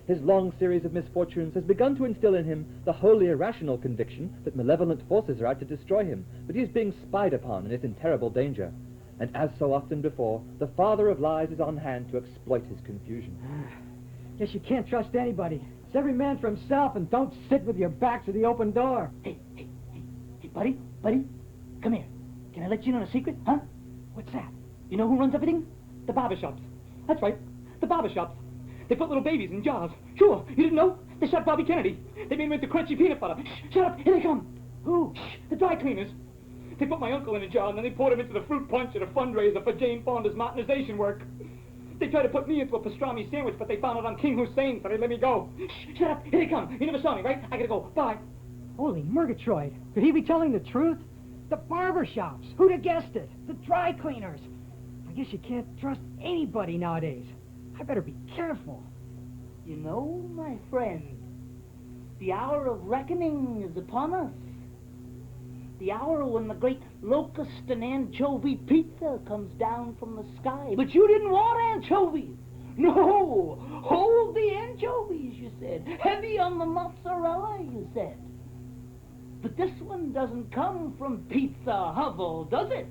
His long series of misfortunes has begun to instill in him the wholly irrational conviction that malevolent forces are out to destroy him, but he is being spied upon and is in terrible danger. And as so often before, the father of lies is on hand to exploit his confusion. Guess you can't trust anybody. It's every man for himself, and don't sit with your back to the open door. Hey, buddy, come here. Can I let you in on a secret, huh? What's that? You know who runs everything? The barber shops. That's right, the barber shops. They put little babies in jars. Sure, you didn't know? They shot Bobby Kennedy. They made him into crunchy peanut butter. Shh, shut up, here they come. Who? Shh, the dry cleaners. They put my uncle in a jar, and then they poured him into the fruit punch at a fundraiser for Jane Fonda's modernization work. They tried to put me into a pastrami sandwich, but they found it on King Hussein, so they let me go. Shh, shut up, here they come. You never saw me, right? I gotta go, bye. Holy Murgatroyd. Could he be telling the truth? The barber shops. Who'd have guessed it? The dry cleaners. I guess you can't trust anybody nowadays. I better be careful. You know, my friend, the hour of reckoning is upon us. The hour when the great locust and anchovy pizza comes down from the sky. But you didn't want anchovies. No, hold the anchovies, you said. Heavy on the mozzarella, you said. But this one doesn't come from Pizza Hovel, does it?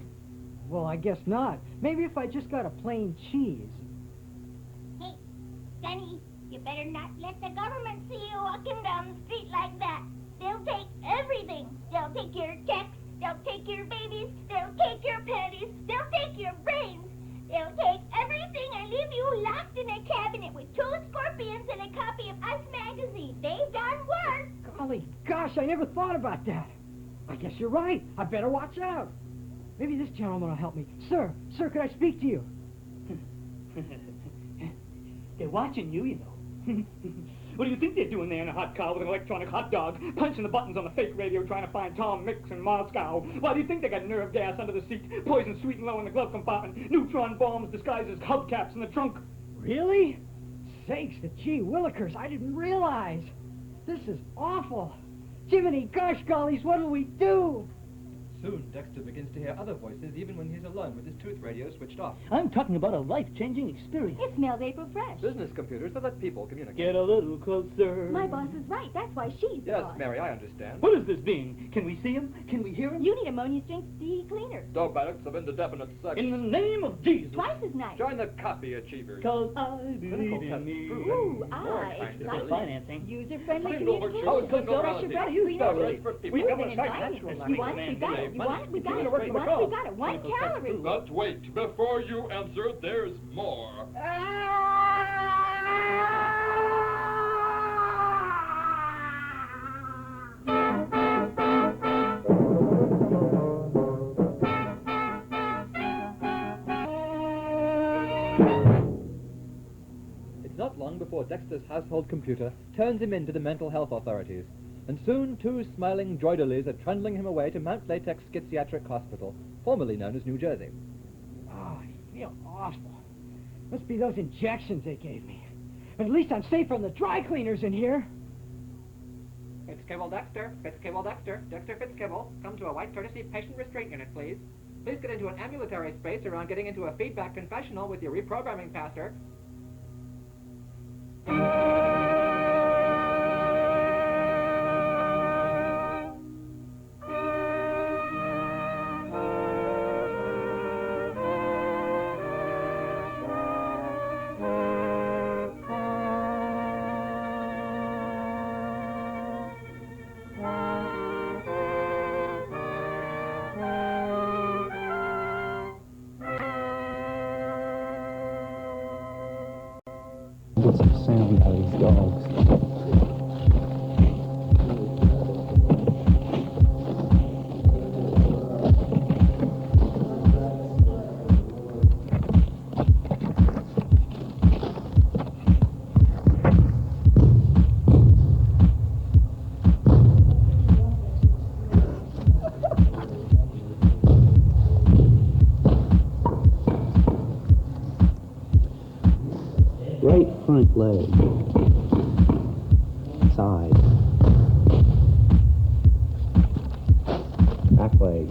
Well, I guess not. Maybe if I just got a plain cheese. Hey, Sonny, you better not let the government see you walking down the street like that. They'll take everything. They'll take your checks. They'll take your babies. They'll take your panties. They'll take your brains. They'll take everything and leave you locked in a cabinet with 2 scorpions and a copy of Us magazine. They've done worse. Golly gosh, I never thought about that. I guess you're right. I better watch out. Maybe this gentleman will help me. Sir, could I speak to you? They're watching you, you know. What do you think they're doing there in a hot car with an electronic hot dog, punching the buttons on the fake radio trying to find Tom Mix in Moscow? Why do you think they got nerve gas under the seat, poison sweet and low in the glove compartment, neutron bombs disguised as hubcaps in the trunk? Really? Sakes, the gee willikers, I didn't realize. This is awful. Jiminy gosh gollies, what'll we do? Soon, Dexter begins to hear other voices even when he's alone with his tooth radio switched off. I'm talking about a life-changing experience. It smells April fresh. Business computers that let people communicate. Get a little closer. My boss is right. That's why she's the Yes, boss. Mary, I understand. What is this being? Can we see him? Can we hear him? You need ammonia strength D cleaner. Dogmatics of indefinite sex. In the name of Jesus. Twice as nice. Join the copy achievers. 'Cause I believe in me. Ooh, Exciting. Financing. User-friendly Single communication. virtue, single Pressure morality. breath, You cleaner start taste. right for people. We got Movement one and side. violence. Sweet You want it, we got it. You want it, we got it. You want it, we got it. One calorie. But wait, before you answer, there's more. It's not long before Dexter's household computer turns him into the mental health authorities. And soon 2 smiling droidalies are trundling him away to Mount Latex Schiatric Hospital, formerly known as New Jersey. Oh, I feel awful. Must be those injections they gave me. But at least I'm safe from the dry cleaners in here. Fitzkibble Dexter, Fitzkibble Dexter, Dexter Fitzkibble, come to a white courtesy patient restraint unit, please. Please get into an ambulatory space around getting into a feedback confessional with your reprogramming pastor. lots of sound out of these dogs. Right front leg, side, back leg,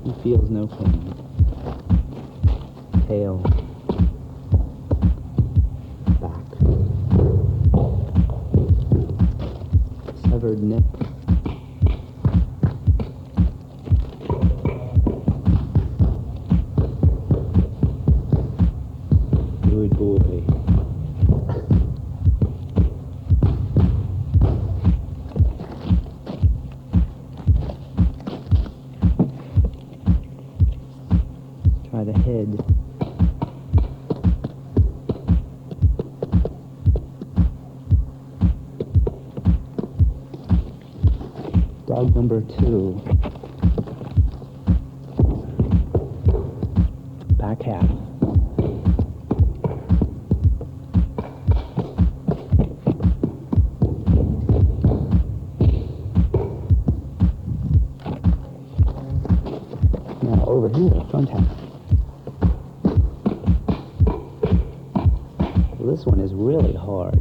he feels no pain, tail, back, severed neck, good boy. Try the head. Dog number 2. Back half. Now over here, front half. Well, this one is really hard.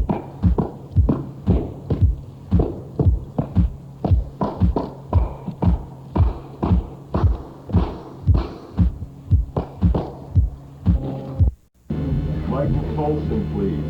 Michael Colson, please.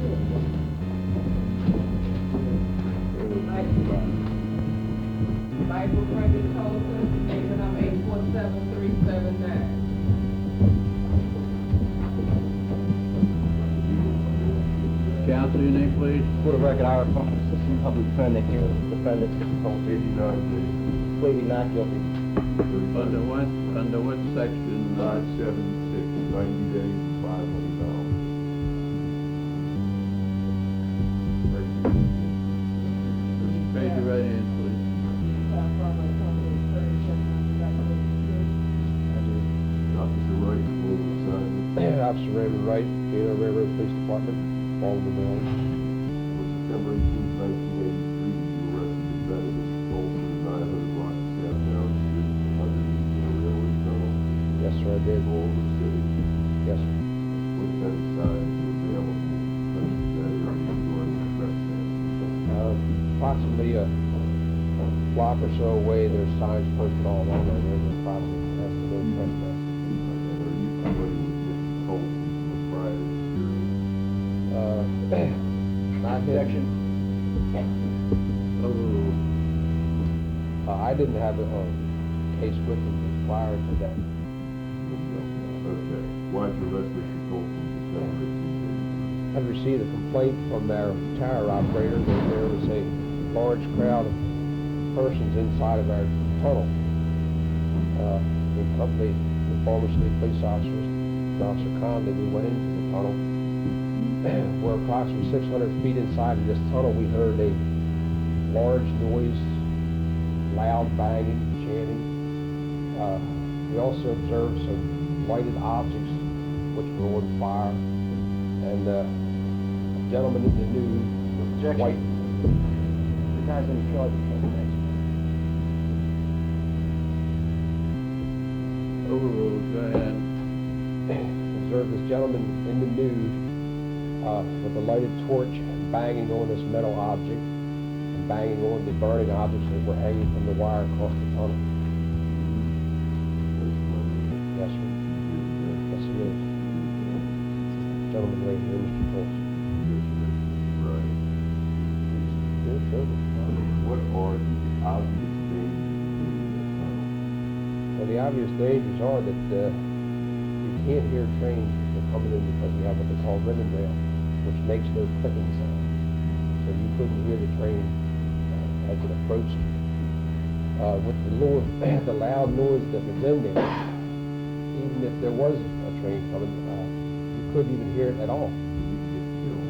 Michael Frederick Colson, agent number 817379. Counsel, your name, please. For the record, our assistant public defender here, defendant, Colson. 89, pleading not guilty. Under what section? 576, 90 days and $500. Raise your right hand, please. Officer Wright, full assignment. Officer Raymond Wright, Gainesville Railroad Police Department, Baltimore, Maryland. On September 18, 1983, you arrested defendant Mr. Colson at 900 block of South Town Street, underneath the railway tunnel. Yes, sir, I did. Baltimore City. Yes, sir. What kind of signs were available that area during the trespass? Approximately a block or so away, there's signs posted all along there. There's a property that has to go trespass. And are you familiar with Mr. Colson's prior experience? Not objection. I didn't have a case with him prior to that. Okay. Why did you arrest Mr. Colson September 18? I'd received a complaint from our tower operator that there was a large crowd of persons inside of our tunnel. In company with former city police officers, and Officer Conley, we went into the tunnel. We're approximately 600 feet inside of this tunnel. We heard a large noise, loud banging, chanting. We also observed some lighted objects which were on fire. And a gentleman in the nude, white. The guy's in the charge. Overruled, go ahead. Observed this gentleman in the nude with a lighted torch banging on this metal object and banging on the burning objects that were hanging from the wire across the tunnel. Yes, sir. Yes, it is. Gentleman right here, Mr. Colson. Right. Yes, sir. What are the obvious dangers in this tunnel? Well, the obvious dangers are that you can't hear trains that are coming in because we have what they call ribbon rail, which makes no clicking sound. So you couldn't hear the train as it approached you. With the loud noise that was in there, even if there was a train coming, you couldn't even hear it at all.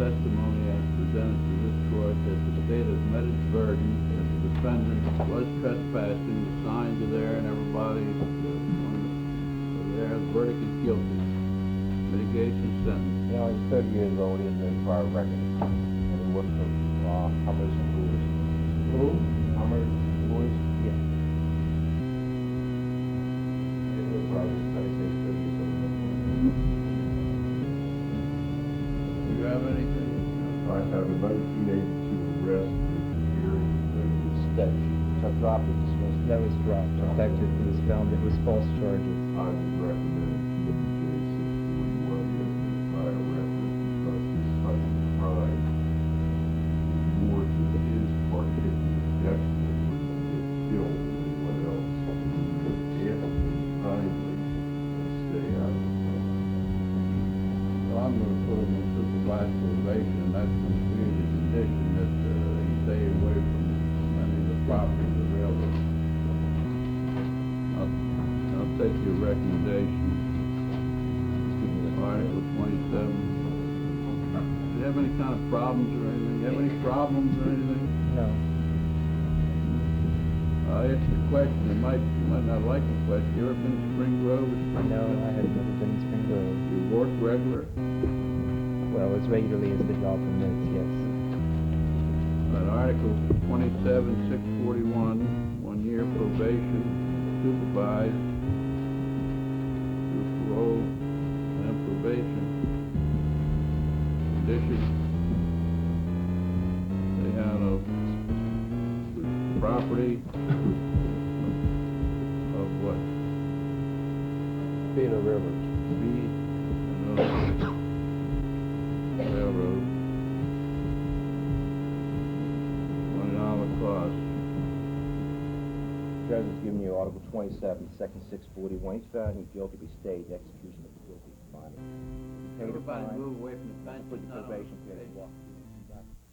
testimony as presented to this court that the state has met its burden, that the defendant was trespassing, the signs are there and everybody is there, the verdict is guilty. Mitigation sentence. You know, he's 30 years old, he has no prior record. And he works for Hummers and Brewers. Who? Hummers and Brewers? Yeah. He'll probably 36, 30 years old. Do you have anything? I have a 1982 arrest hearing Statute. So dropped or dismissed? That was dropped. In fact, it was found it was false charges. I would recommend K7P as the prior record because this type of crime is more to his particular detriment when he gets killed than anyone else. If kindly stay out of the crime. Well, I'm going to put him in supervised probation, and that's going to be the condition that he stay away from any of the property of the railroad. I'll take your recommendation. Article 27. Do you have any kind of problems or anything? You have any problems or anything? No. I'll ask you a question. You might not like the question. You ever been to Spring Grove or Spring No, Grove? I have never been to Spring Grove. You work regular? Well, as regularly as the job permits, yes. Article 27, 641, 1 year probation, supervised, through parole and probation. Conditions, they have a property of what? Being a railroad. Railroad. $20 cost. Judge has given you Article 27, Section 641. He's found you guilty, be stayed execution of the guilty finding. Everybody move away from the bench. Put the probation period.